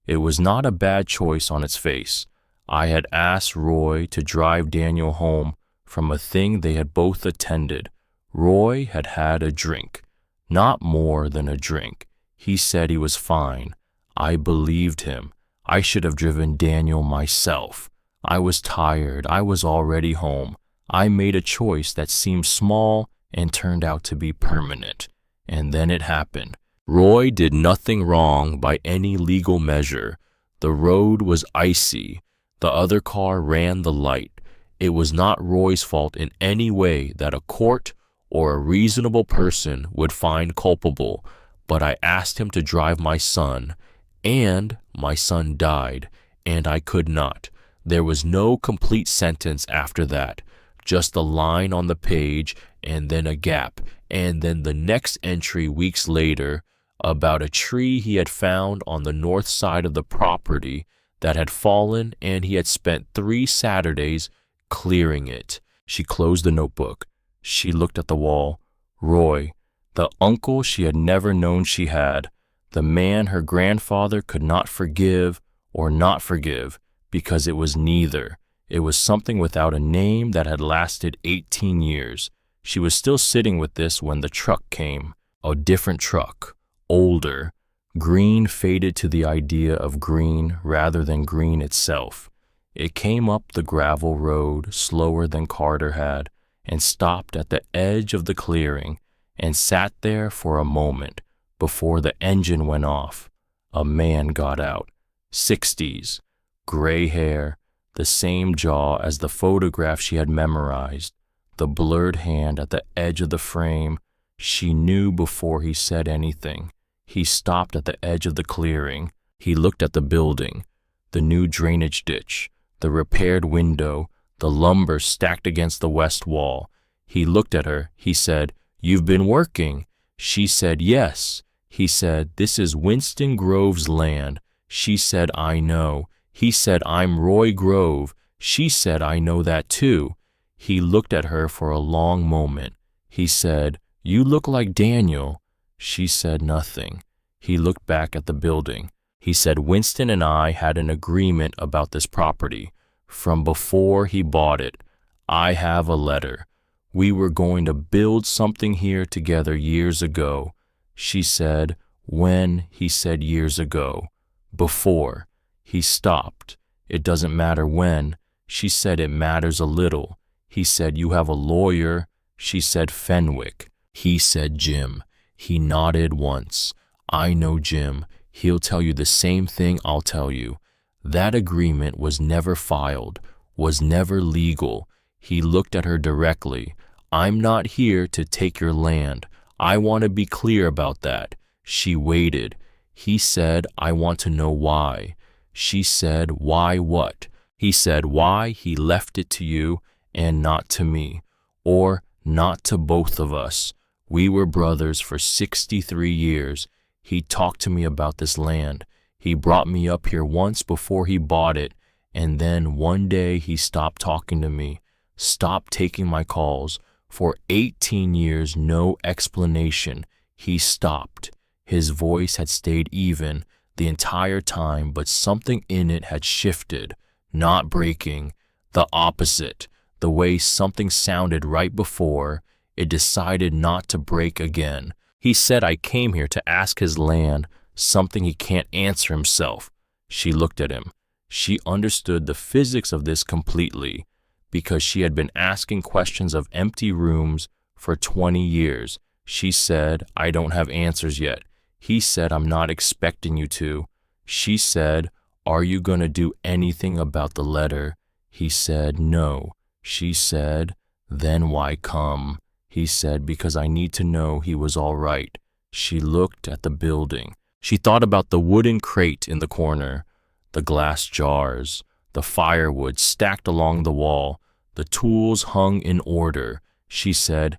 It was not a bad choice on its face. I had asked Roy to drive Daniel home from a thing they had both attended. Roy had had a drink, not more than a drink. He said he was fine. I believed him. I should have driven Daniel myself. I was tired. I was already home. I made a choice that seemed small and turned out to be permanent. And then it happened. Roy did nothing wrong by any legal measure. The road was icy. The other car ran the light. It was not Roy's fault in any way that a court or a reasonable person would find culpable, but I asked him to drive my son, and my son died, and I could not. There was no complete sentence after that, just a line on the page and then a gap, and then the next entry weeks later about a tree he had found on the north side of the property that had fallen, and he had spent 3 Saturdays clearing it. She closed the notebook. She looked at the wall. Roy, the uncle she had never known she had, the man her grandfather could not forgive or not forgive, because it was neither. It was something without a name that had lasted 18 years. She was still sitting with this when the truck came. A different truck, older. Green faded to the idea of green rather than green itself. It came up the gravel road slower than Carter had, and stopped at the edge of the clearing, and sat there for a moment before the engine went off. A man got out. 60s, gray hair, the same jaw as the photograph she had memorized, the blurred hand at the edge of the frame. She knew before he said anything. He stopped at the edge of the clearing. He looked at the building, the new drainage ditch, the repaired window, the lumber stacked against the west wall. He looked at her. He said, "You've been working." She said, "Yes." He said, "This is Winston Grove's land." She said, "I know." He said, "I'm Roy Grove." She said, "I know that too." He looked at her for a long moment. He said, "You look like Daniel." She said nothing. He looked back at the building. He said, "Winston and I had an agreement about this property from before he bought it. I have a letter. We were going to build something here together years ago." She said, "When?" He said, "Years ago." "Before." He stopped. "It doesn't matter when." She said, "It matters a little." He said, "You have a lawyer." She said, "Fenwick." He said, "Jim." He nodded once. "I know Jim. He'll tell you the same thing I'll tell you. That agreement was never filed, was never legal." He looked at her directly. "I'm not here to take your land. I want to be clear about that." She waited. He said, "I want to know why." She said, "Why what?" He said, "Why he left it to you and not to me, or not to both of us. We were brothers for 63 years. He talked to me about this land. He brought me up here once before he bought it, and then one day he stopped talking to me, stopped taking my calls. For 18 years, no explanation. He stopped. His voice had stayed even the entire time, but something in it had shifted, not breaking, the opposite. The way something sounded right before, it decided not to break again. He said, I came here to ask his land something he can't answer himself. She looked at him. She understood the physics of this completely, because she had been asking questions of empty rooms for 20 years. She said, I don't have answers yet. He said, I'm not expecting you to. She said, are you going to do anything about the letter? He said, no. She said, then why come? He said, because I need to know he was all right. She looked at the building. She thought about the wooden crate in the corner, the glass jars, the firewood stacked along the wall, the tools hung in order. She said,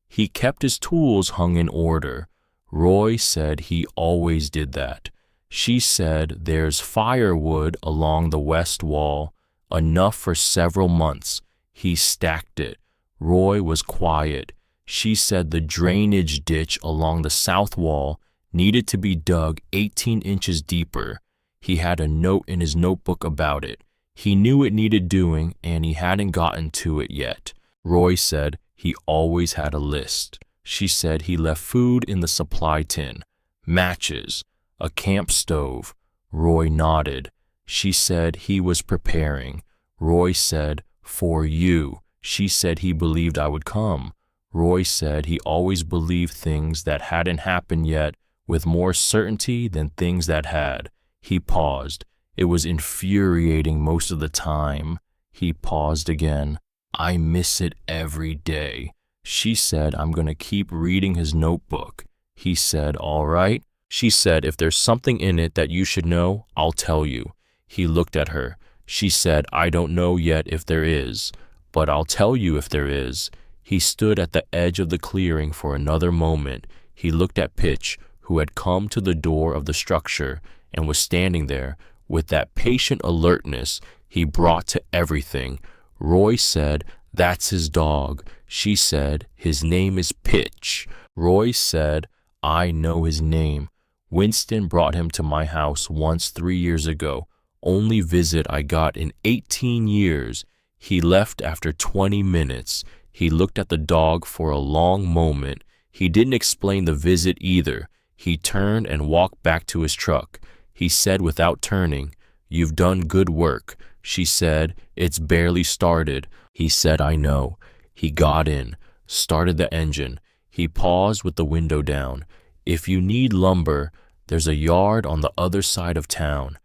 he kept his tools hung in order. Roy said he always did that. She said, there's firewood along the west wall, enough for several months. He stacked it. Roy was quiet. She said the drainage ditch along the south wall needed to be dug 18 inches deeper. He had a note in his notebook about it. He knew it needed doing, and he hadn't gotten to it yet. Roy said he always had a list. She said he left food in the supply tin, matches, a camp stove. Roy nodded. She said he was preparing. Roy said, for you. She said he believed I would come. Roy said he always believed things that hadn't happened yet with more certainty than things that had. He paused. It was infuriating most of the time. He paused again. I miss it every day. She said, I'm going to keep reading his notebook. He said, all right. She said, if there's something in it that you should know, I'll tell you. He looked at her. She said, I don't know yet if there is, but I'll tell you if there is. He stood at the edge of the clearing for another moment. He looked at Pitch, who had come to the door of the structure and was standing there with that patient alertness he brought to everything. Roy said, that's his dog. She said, his name is Pitch. Roy said, I know his name. Winston brought him to my house once 3 years ago. Only visit I got in 18 years. He left after 20 minutes. He looked at the dog for a long moment. He didn't explain the visit either. He turned and walked back to his truck. He said without turning, you've done good work. She said, it's barely started. He said, I know. He got in, started the engine. He paused with the window down. If you need lumber, there's a yard on the other side of town.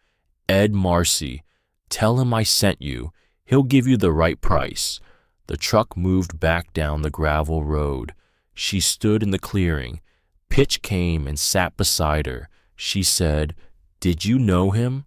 Ed Marcy, tell him I sent you. He'll give you the right price. The truck moved back down the gravel road. She stood in the clearing. Pitch came and sat beside her. She said, did you know him?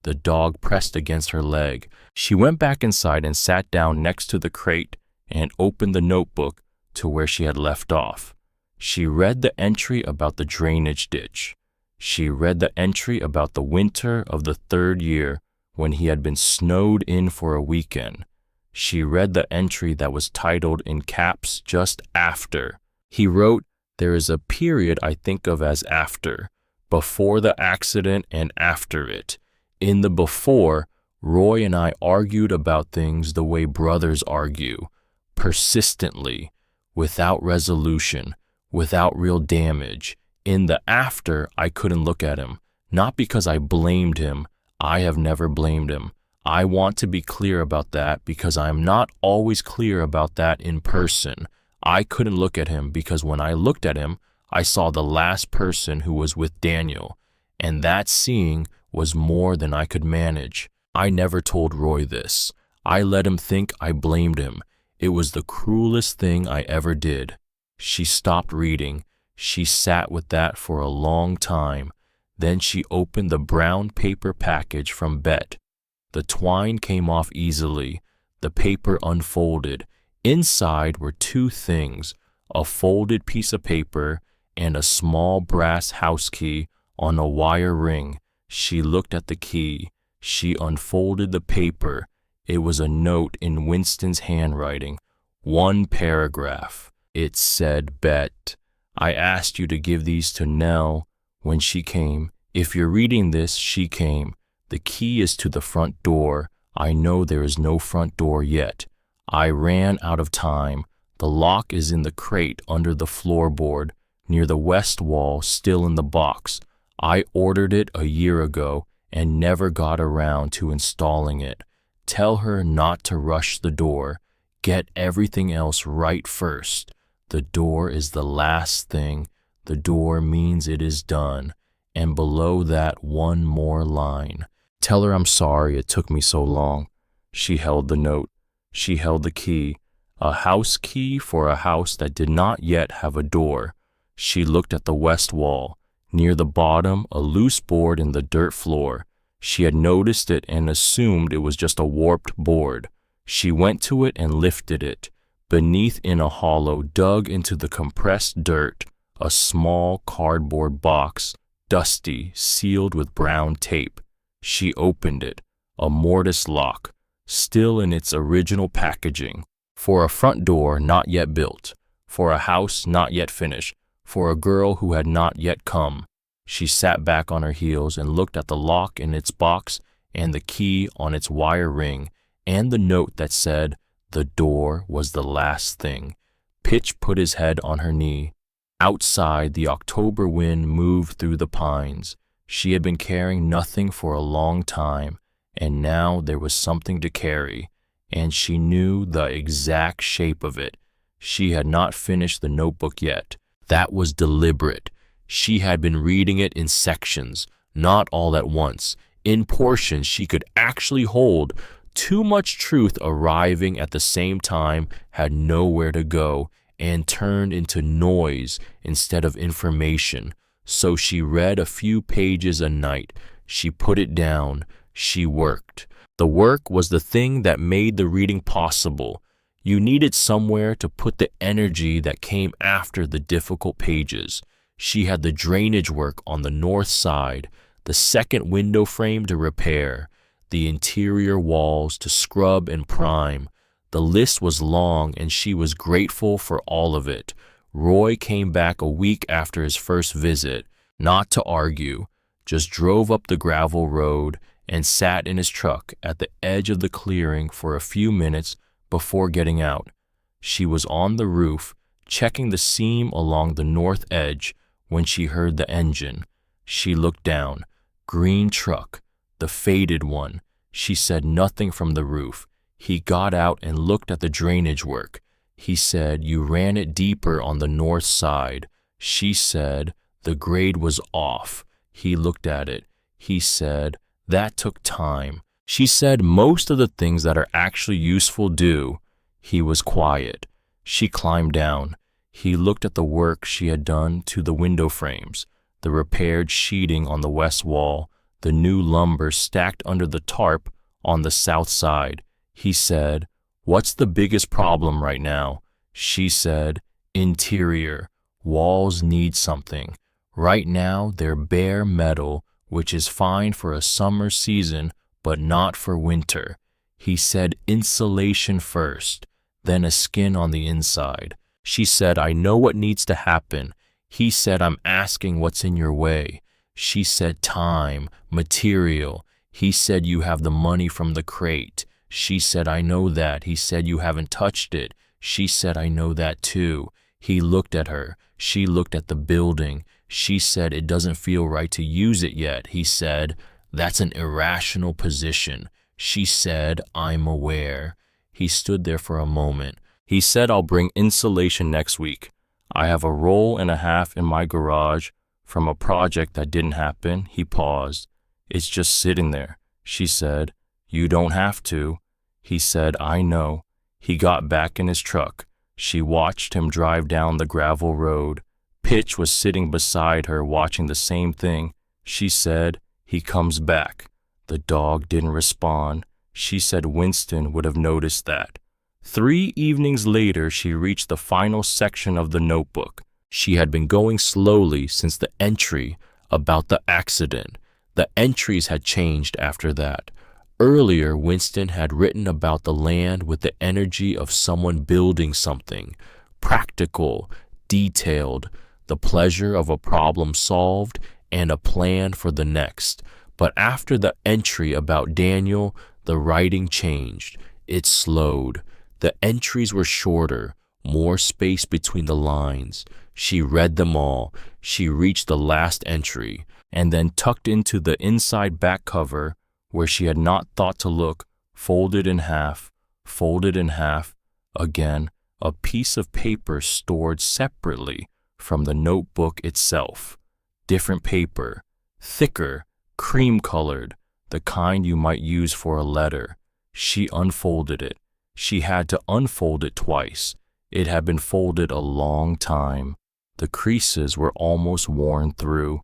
The dog pressed against her leg. She went back inside and sat down next to the crate and opened the notebook to where she had left off. She read the entry about the drainage ditch. She read the entry about the winter of the 3rd year when he had been snowed in for a weekend. She read the entry that was titled in caps just after. He wrote, there is a period I think of as after, before the accident and after it. In the before, Roy and I argued about things the way brothers argue, persistently, without resolution, without real damage. In the after, I couldn't look at him, not because I blamed him. I have never blamed him. I want to be clear about that because I am not always clear about that in person. I couldn't look at him because when I looked at him, I saw the last person who was with Daniel, and that seeing was more than I could manage. I never told Roy this. I let him think I blamed him. It was the cruelest thing I ever did. She stopped reading. She sat with that for a long time. Then she opened the brown paper package from Bet. The twine came off easily. The paper unfolded. Inside were 2 things, a folded piece of paper and a small brass house key on a wire ring. She looked at the key. She unfolded the paper. It was a note in Winston's handwriting. 1 paragraph. It said, Bet, I asked you to give these to Nell When she came, if you're reading this, she came. The key is to the front door. I know there is no front door yet. I ran out of time. The lock is in the crate under the floorboard, near the west wall, still in the box. I ordered it a year ago and never got around to installing it. Tell her not to rush the door. Get everything else right first. The door is the last thing. The door means it is done. And below that, one more line. Tell her I'm sorry it took me so long. She held the note. She held the key. A house key for a house that did not yet have a door. She looked at the west wall. Near the bottom, a loose board in the dirt floor. She had noticed it and assumed it was just a warped board. She went to it and lifted it. Beneath, in a hollow dug into the compressed dirt, a small cardboard box, dusty, sealed with brown tape. She opened it. A mortise lock, still in its original packaging. For a front door not yet built. For a house not yet finished. For a girl who had not yet come. She sat back on her heels and looked at the lock in its box and the key on its wire ring and the note that said the door was the last thing. Pitch put his head on her knee. Outside, the October wind moved through the pines. She had been carrying nothing for a long time, and now there was something to carry, and she knew the exact shape of it. She had not finished the notebook yet. That was deliberate. She had been reading it in sections, not all at once, in portions she could actually hold. Too much truth arriving at the same time had nowhere to go and turned into noise instead of information. So she read a few pages a night. She put it down. She worked. The work was the thing that made the reading possible. You needed somewhere to put the energy that came after the difficult pages. She had the drainage work on the north side, the second window frame to repair, the interior walls to scrub and prime. The list was long, and she was grateful for all of it. Roy came back a week after his first visit, not to argue, just drove up the gravel road and sat in his truck at the edge of the clearing for a few minutes before getting out. She was on the roof, checking the seam along the north edge, when she heard the engine. She looked down. Green truck, the faded one. She said nothing from the roof. He got out and looked at the drainage work. He said, "You ran it deeper on the north side." She said, "The grade was off." He looked at it. He said, "That took time." She said, "Most of the things that are actually useful do." He was quiet. She climbed down. He looked at the work she had done to the window frames, the repaired sheeting on the west wall, the new lumber stacked under the tarp on the south side. He said, "What's the biggest problem right now?" She said, "Interior. Walls need something. Right now they're bare metal, which is fine for a summer season, but not for winter." He said, "Insulation first, then a skin on the inside." She said, "I know what needs to happen." He said, "I'm asking what's in your way." She said, "Time, material." He said, "You have the money from the crate." She said, "I know that." He said, "You haven't touched it." She said, "I know that too." He looked at her. She looked at the building. She said, "It doesn't feel right to use it yet." He said, "That's an irrational position." She said, "I'm aware." He stood there for a moment. He said, "I'll bring insulation next week. I have a roll and a half in my garage from a project that didn't happen." He paused. "It's just sitting there." She said, "You don't have to." He said, "I know." He got back in his truck. She watched him drive down the gravel road. Pitch was sitting beside her watching the same thing. She said, "He comes back." The dog didn't respond. She said Winston would have noticed that. 3 evenings later, she reached the final section of the notebook. She had been going slowly since the entry about the accident. The entries had changed after that. Earlier, Winston had written about the land with the energy of someone building something, practical, detailed, the pleasure of a problem solved, and a plan for the next. But after the entry about Daniel, the writing changed. It slowed. The entries were shorter, more space between the lines. She read them all. She reached the last entry, and then tucked into the inside back cover, where she had not thought to look, folded in half, again, a piece of paper stored separately from the notebook itself. Different paper, thicker, cream-colored, the kind you might use for a letter. She unfolded it. She had to unfold it twice. It had been folded a long time. The creases were almost worn through.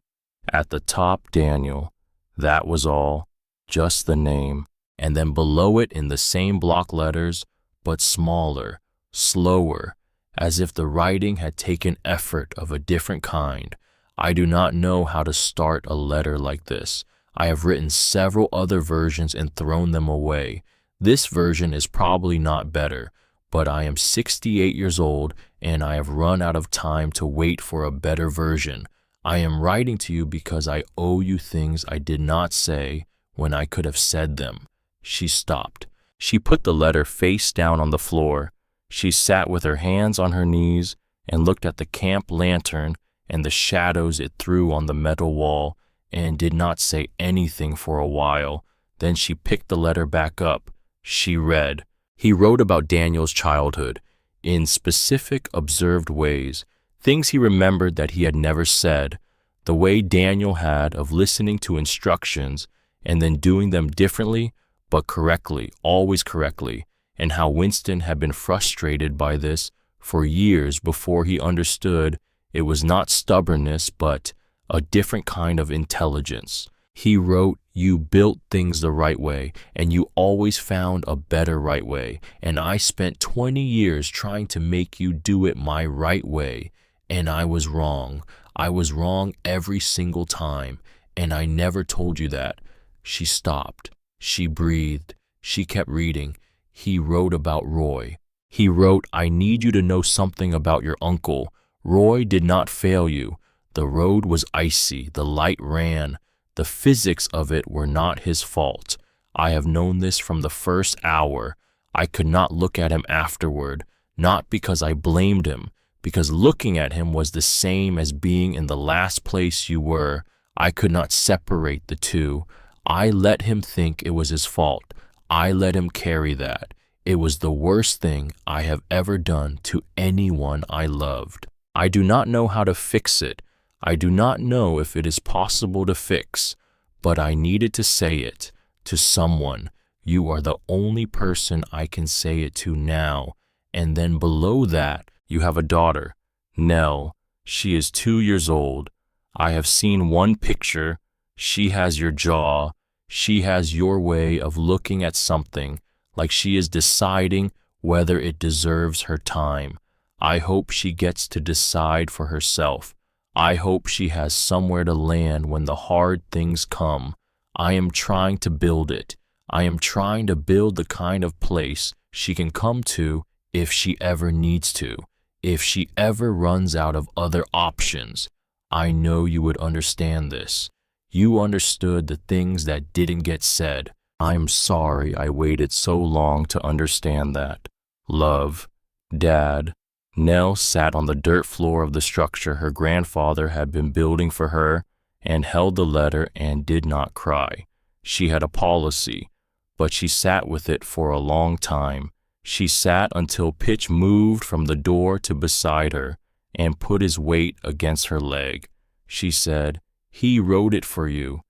At the top, Daniel. That was all. Just the name. And then below it in the same block letters, but smaller, slower, as if the writing had taken effort of a different kind. I do not know how to start a letter like this. I have written several other versions and thrown them away. This version is probably not better, but I am 68 years old and I have run out of time to wait for a better version. I am writing to you because I owe you things I did not say when I could have said them. She stopped. She put the letter face down on the floor. She sat with her hands on her knees and looked at the camp lantern and the shadows it threw on the metal wall, and did not say anything for a while. Then she picked the letter back up. She read. He wrote about Daniel's childhood, in specific, observed ways, things he remembered that he had never said, the way Daniel had of listening to instructions and then doing them differently, but correctly, always correctly, and how Winston had been frustrated by this for years before he understood it was not stubbornness, but a different kind of intelligence. He wrote, you built things the right way, and you always found a better right way, and I spent 20 years trying to make you do it my right way, and I was wrong. I was wrong every single time, and I never told you that. She stopped. She breathed. She kept reading. He wrote about Roy. He wrote, I need you to know something about your uncle. Roy did not fail you. The road was icy. The light ran. The physics of it were not his fault. I have known this from the first hour. I could not look at him afterward, not because I blamed him, because looking at him was the same as being in the last place you were. I could not separate the two. I let him think it was his fault. I let him carry that. It was the worst thing I have ever done to anyone I loved. I do not know how to fix it. I do not know if it is possible to fix, but I needed to say it to someone. You are the only person I can say it to now. And then below that, you have a daughter, Nell. She is 2 years old. I have seen one picture. She has your jaw. She has your way of looking at something, like she is deciding whether it deserves her time. I hope she gets to decide for herself. I hope she has somewhere to land when the hard things come. I am trying to build it. I am trying to build the kind of place she can come to if she ever needs to, if she ever runs out of other options. I know you would understand this. You understood the things that didn't get said. I'm sorry I waited so long to understand that. Love, Dad. Nell sat on the dirt floor of the structure her grandfather had been building for her and held the letter and did not cry. She had a policy, but she sat with it for a long time. She sat until Pitch moved from the door to beside her and put his weight against her leg. She said, He wrote it for you,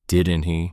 didn't he?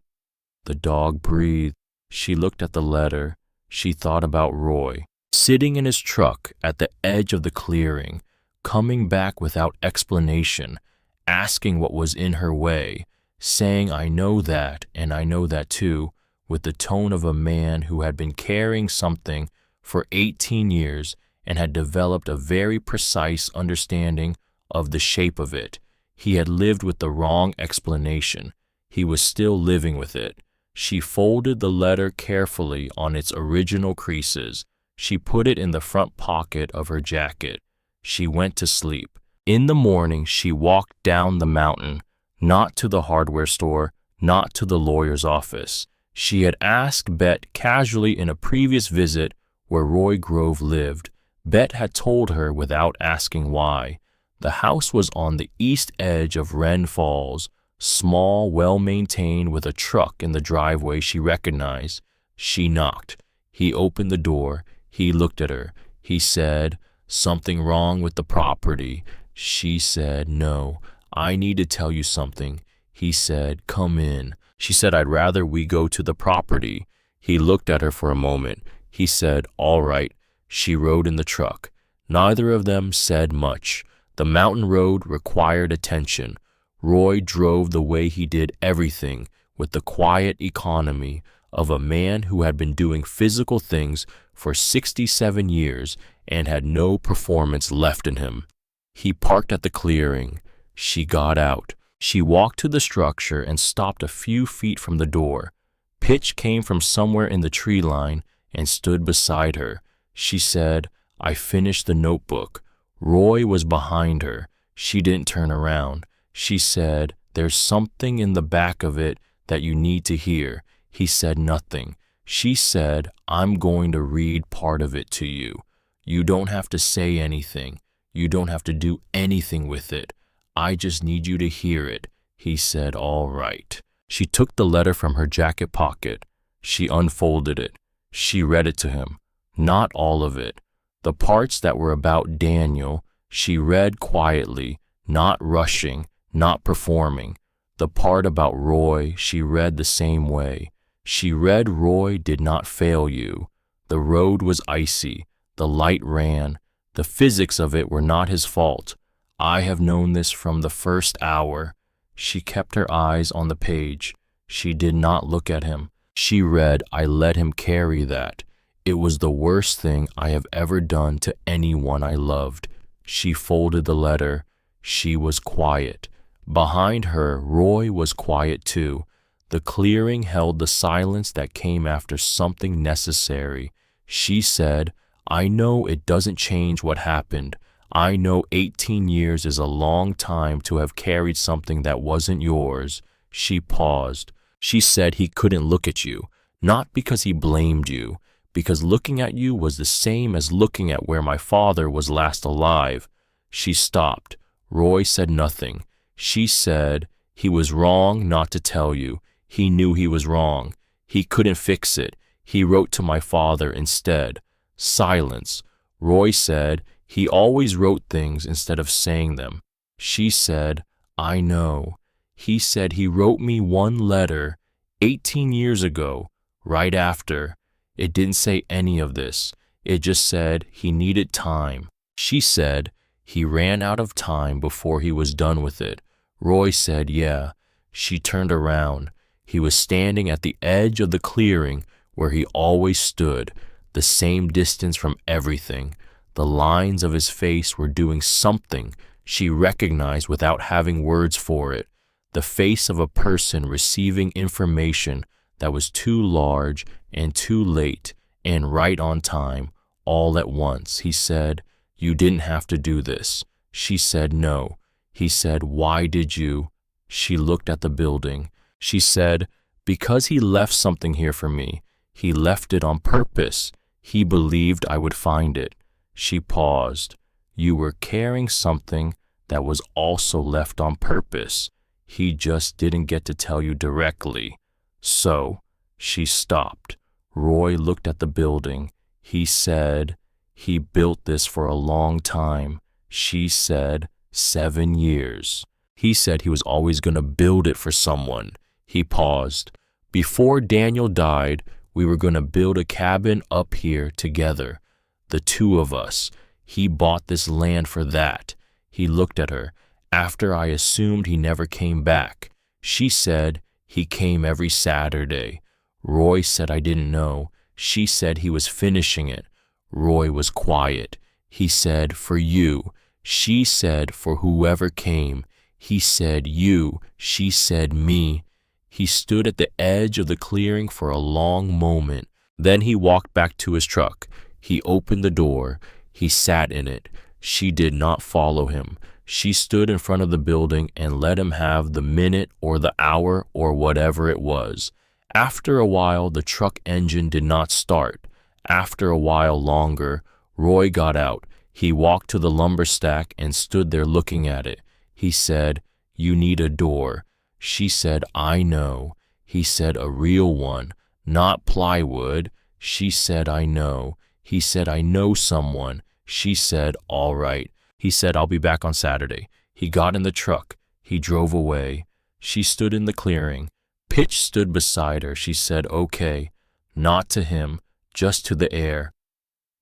The dog breathed. She looked at the letter. She thought about Roy, sitting in his truck at the edge of the clearing, coming back without explanation, asking what was in her way, saying, I know that, and I know that too, with the tone of a man who had been carrying something for 18 years and had developed a very precise understanding of the shape of it. He had lived with the wrong explanation. He was still living with it. She folded the letter carefully on its original creases. She put it in the front pocket of her jacket. She went to sleep. In the morning, she walked down the mountain, Not to the hardware store, not to the lawyer's office. She had asked Bet casually in a previous visit where Roy Grove lived. Bet had told her without asking why. The house was on the east edge of Wren Falls, small, well-maintained, with a truck in the driveway she recognized. She knocked. He opened the door. He looked at her. He said, "Something wrong with the property?" She said, "No, I need to tell you something." He said, "Come in." She said, "I'd rather we go to the property." He looked at her for a moment. He said, "All right." She rode in the truck. Neither of them said much. The mountain road required attention. Roy drove the way he did everything, with the quiet economy of a man who had been doing physical things for 67 years and had no performance left in him. He parked at the clearing. She got out. She walked to the structure and stopped a few feet from the door. Pitch came from somewhere in the tree line and stood beside her. She said, "I finished the notebook." Roy was behind her. She didn't turn around. She said, "There's something in the back of it that you need to hear." He said nothing. She said, "I'm going to read part of it to you. You don't have to say anything. You don't have to do anything with it. I just need you to hear it." He said, "All right." She took the letter from her jacket pocket. She unfolded it. She read it to him. Not all of it. The parts that were about Daniel, she read quietly, not rushing, not performing. The part about Roy, she read the same way. She read Roy did not fail you. The road was icy. The light ran. The physics of it were not his fault. I have known this from the first hour. She kept her eyes on the page. She did not look at him. She read, "I let him carry that. It was the worst thing I have ever done to anyone I loved." She folded the letter. She was quiet. Behind her, Roy was quiet too. The clearing held the silence that came after something necessary. She said, "I know it doesn't change what happened. I know 18 years is a long time to have carried something that wasn't yours." She paused. She said, "He couldn't look at you, not because he blamed you, because looking at you was the same as looking at where my father was last alive." She stopped. Roy said nothing. She said, "He was wrong not to tell you. He knew he was wrong. He couldn't fix it. He wrote to my father instead." Silence. Roy said, "He always wrote things instead of saying them." She said, "I know. He said he wrote me one letter 18 years ago, right after. It didn't say any of this. It just said he needed time." She said, "He ran out of time before he was done with it." Roy said, "Yeah." She turned around. He was standing at the edge of the clearing where he always stood, the same distance from everything. The lines of his face were doing something she recognized without having words for it. The face of a person receiving information that was too large and too late and right on time, all at once. He said, "You didn't have to do this." She said, "No." He said, "Why did you?" She looked at the building. She said, "Because he left something here for me. He left it on purpose. He believed I would find it." She paused. "You were carrying something that was also left on purpose. He just didn't get to tell you directly." So, she stopped. Roy looked at the building. He said, "He built this for a long time." She said, 7 years. He said he was always going to build it for someone. He paused. "Before Daniel died, we were going to build a cabin up here together, the two of us. He bought this land for that." He looked at her. "After I assumed he never came back." She said, "He came every Saturday." Roy said, "I didn't know." She said he was finishing it. Roy was quiet. He said, "For you." She said, "For whoever came." He said, "You." She said, "Me." He stood at the edge of the clearing for a long moment. Then he walked back to his truck. He opened the door. He sat in it. She did not follow him. She stood in front of the building and let him have the minute or the hour or whatever it was. After a while, the truck engine did not start. After a while longer, Roy got out. He walked to the lumber stack and stood there looking at it. He said, "You need a door." She said, "I know." He said, "A real one, not plywood." She said, "I know." He said, "I know someone." She said, "All right." He said, "I'll be back on Saturday." He got in the truck. He drove away. She stood in the clearing. Pitch stood beside her. She said, "Okay." Not to him, just to the air.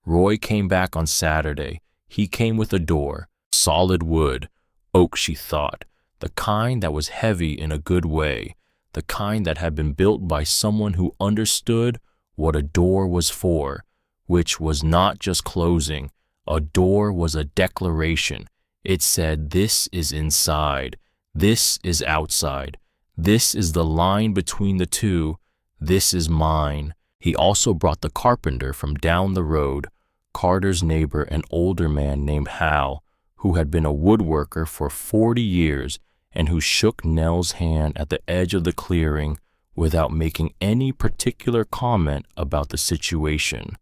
Roy came back on Saturday. He came with a door, solid wood, oak, she thought, the kind that was heavy in a good way, the kind that had been built by someone who understood what a door was for, which was not just closing. A door was a declaration. It said, "This is inside. This is outside. This is the line between the two. This is mine." He also brought the carpenter from down the road, Carter's neighbor, an older man named Hal, who had been a woodworker for 40 years and who shook Nell's hand at the edge of the clearing without making any particular comment about the situation.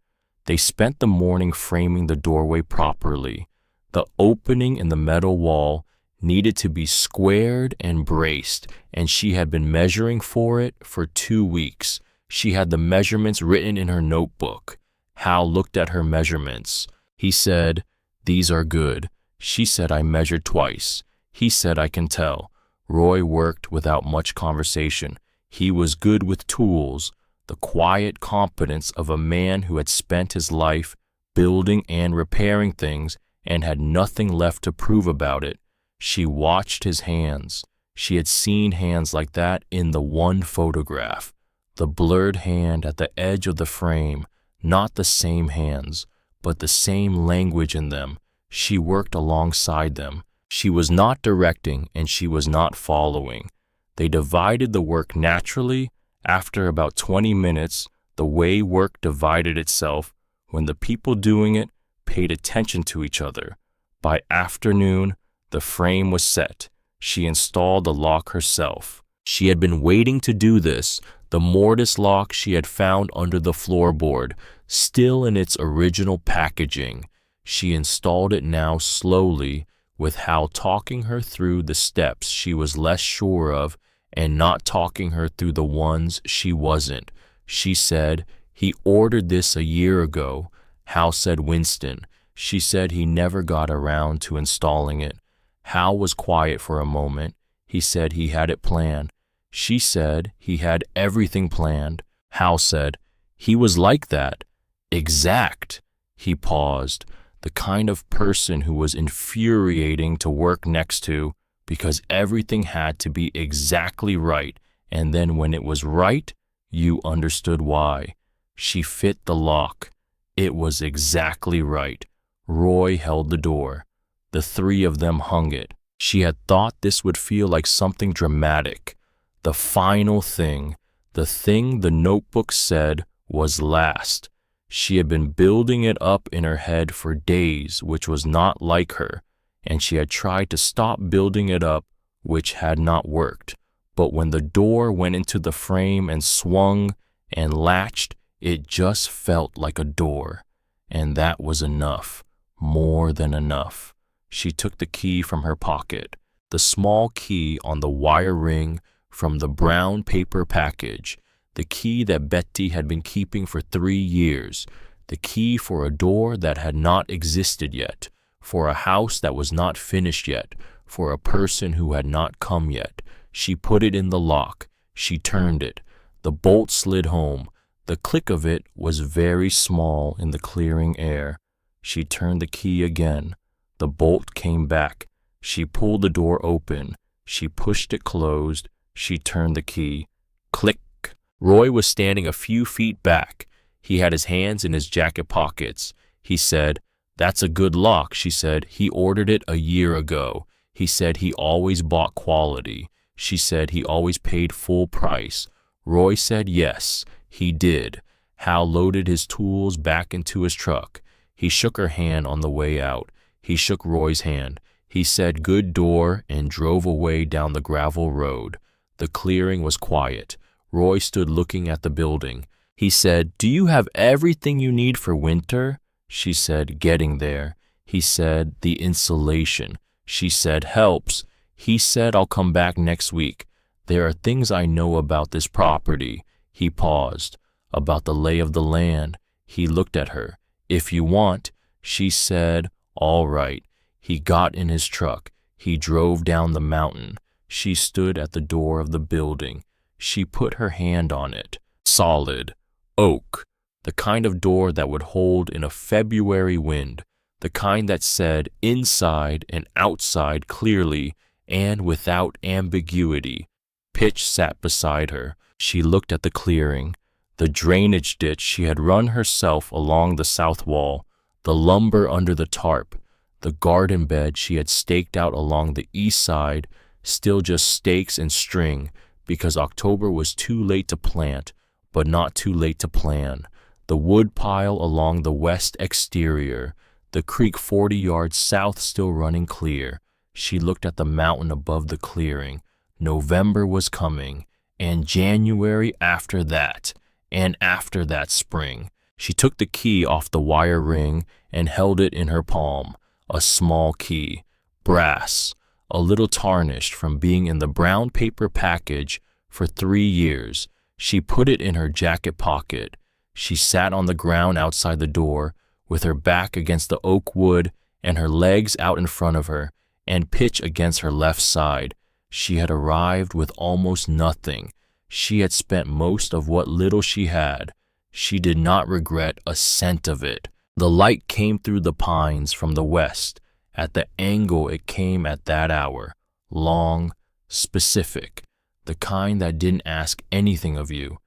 They spent the morning framing the doorway properly. The opening in the metal wall needed to be squared and braced, and she had been measuring for it for 2 weeks. She had the measurements written in her notebook. Hal looked at her measurements. He said, "These are good." She said, "I measured twice." He said, "I can tell." Roy worked without much conversation. He was good with tools, the quiet competence of a man who had spent his life building and repairing things and had nothing left to prove about it. She watched his hands. She had seen hands like that in the one photograph. The blurred hand at the edge of the frame, not the same hands, but the same language in them. She worked alongside them. She was not directing and she was not following. They divided the work naturally. After about 20 minutes, the way work divided itself when the people doing it paid attention to each other. By afternoon, the frame was set. She installed the lock herself. She had been waiting to do this, the mortise lock she had found under the floorboard, still in its original packaging. She installed it now slowly, with Hal talking her through the steps she was less sure of and not talking her through the ones she wasn't. She said, "He ordered this a year ago." Hal said, "Winston." She said he never got around to installing it. Hal was quiet for a moment. He said he had it planned. She said he had everything planned. Hal said, "He was like that. Exact." He paused, the kind of person who was infuriating to work next to because everything had to be exactly right, and then when it was right, you understood why. She fit the lock. It was exactly right. Roy held the door. The three of them hung it. She had thought this would feel like something dramatic. The final thing, the thing the notebook said was last. She had been building it up in her head for days, which was not like her, and she had tried to stop building it up, which had not worked. But when the door went into the frame and swung and latched, it just felt like a door. And that was enough, more than enough. She took the key from her pocket, the small key on the wire ring from the brown paper package, the key that Betty had been keeping for 3 years, the key for a door that had not existed yet, for a house that was not finished yet, for a person who had not come yet. She put it in the lock. She turned it. The bolt slid home. The click of it was very small in the clearing air. She turned the key again. The bolt came back. She pulled the door open. She pushed it closed. She turned the key. Click. Roy was standing a few feet back. He had his hands in his jacket pockets. He said, "That's a good lock," she said. "He ordered it a year ago." He said he always bought quality. She said he always paid full price. Roy said yes, he did. Hal loaded his tools back into his truck. He shook her hand on the way out. He shook Roy's hand. He said good door and drove away down the gravel road. The clearing was quiet. Roy stood looking at the building. He said, "Do you have everything you need for winter?" She said, "Getting there." He said, "The insulation." She said, "Helps." He said, "I'll come back next week. There are things I know about this property." He paused. "About the lay of the land." He looked at her. "If you want." She said, "All right." He got in his truck. He drove down the mountain. She stood at the door of the building. She put her hand on it. Solid. Oak. The kind of door that would hold in a February wind. The kind that said inside and outside clearly and without ambiguity. Pitch sat beside her. She looked at the clearing, the drainage ditch she had run herself along the south wall, the lumber under the tarp, the garden bed she had staked out along the east side, still just stakes and string, because October was too late to plant, but not too late to plan. The wood pile along the west exterior, the creek 40 yards south still running clear. She looked at the mountain above the clearing. November was coming, and January after that, and after that spring. She took the key off the wire ring and held it in her palm. A small key, brass, a little tarnished from being in the brown paper package for 3 years. She put it in her jacket pocket. She sat on the ground outside the door, with her back against the oak wood and her legs out in front of her, and Pitch against her left side. She had arrived with almost nothing. She had spent most of what little she had. She did not regret a cent of it. The light came through the pines from the west. At the angle it came at that hour. Long, specific. The kind that didn't ask anything of you.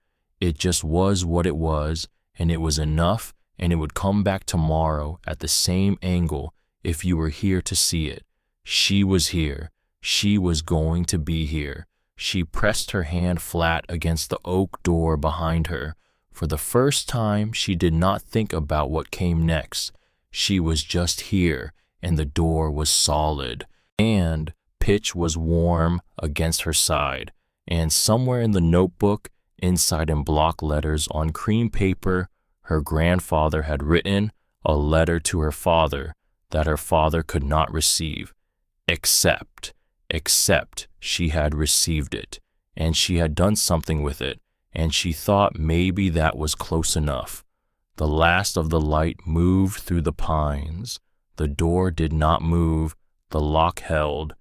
It just was what it was, and it was enough, and it would come back tomorrow at the same angle if you were here to see it. She was here. She was going to be here. She pressed her hand flat against the oak door behind her. For the first time, she did not think about what came next. She was just here, and the door was solid. And Pitch was warm against her side. And somewhere in the notebook, inside in block letters on cream paper, her grandfather had written a letter to her father that her father could not receive. Except she had received it, and she had done something with it, and she thought maybe that was close enough. The last of the light moved through the pines. The door did not move, the lock held,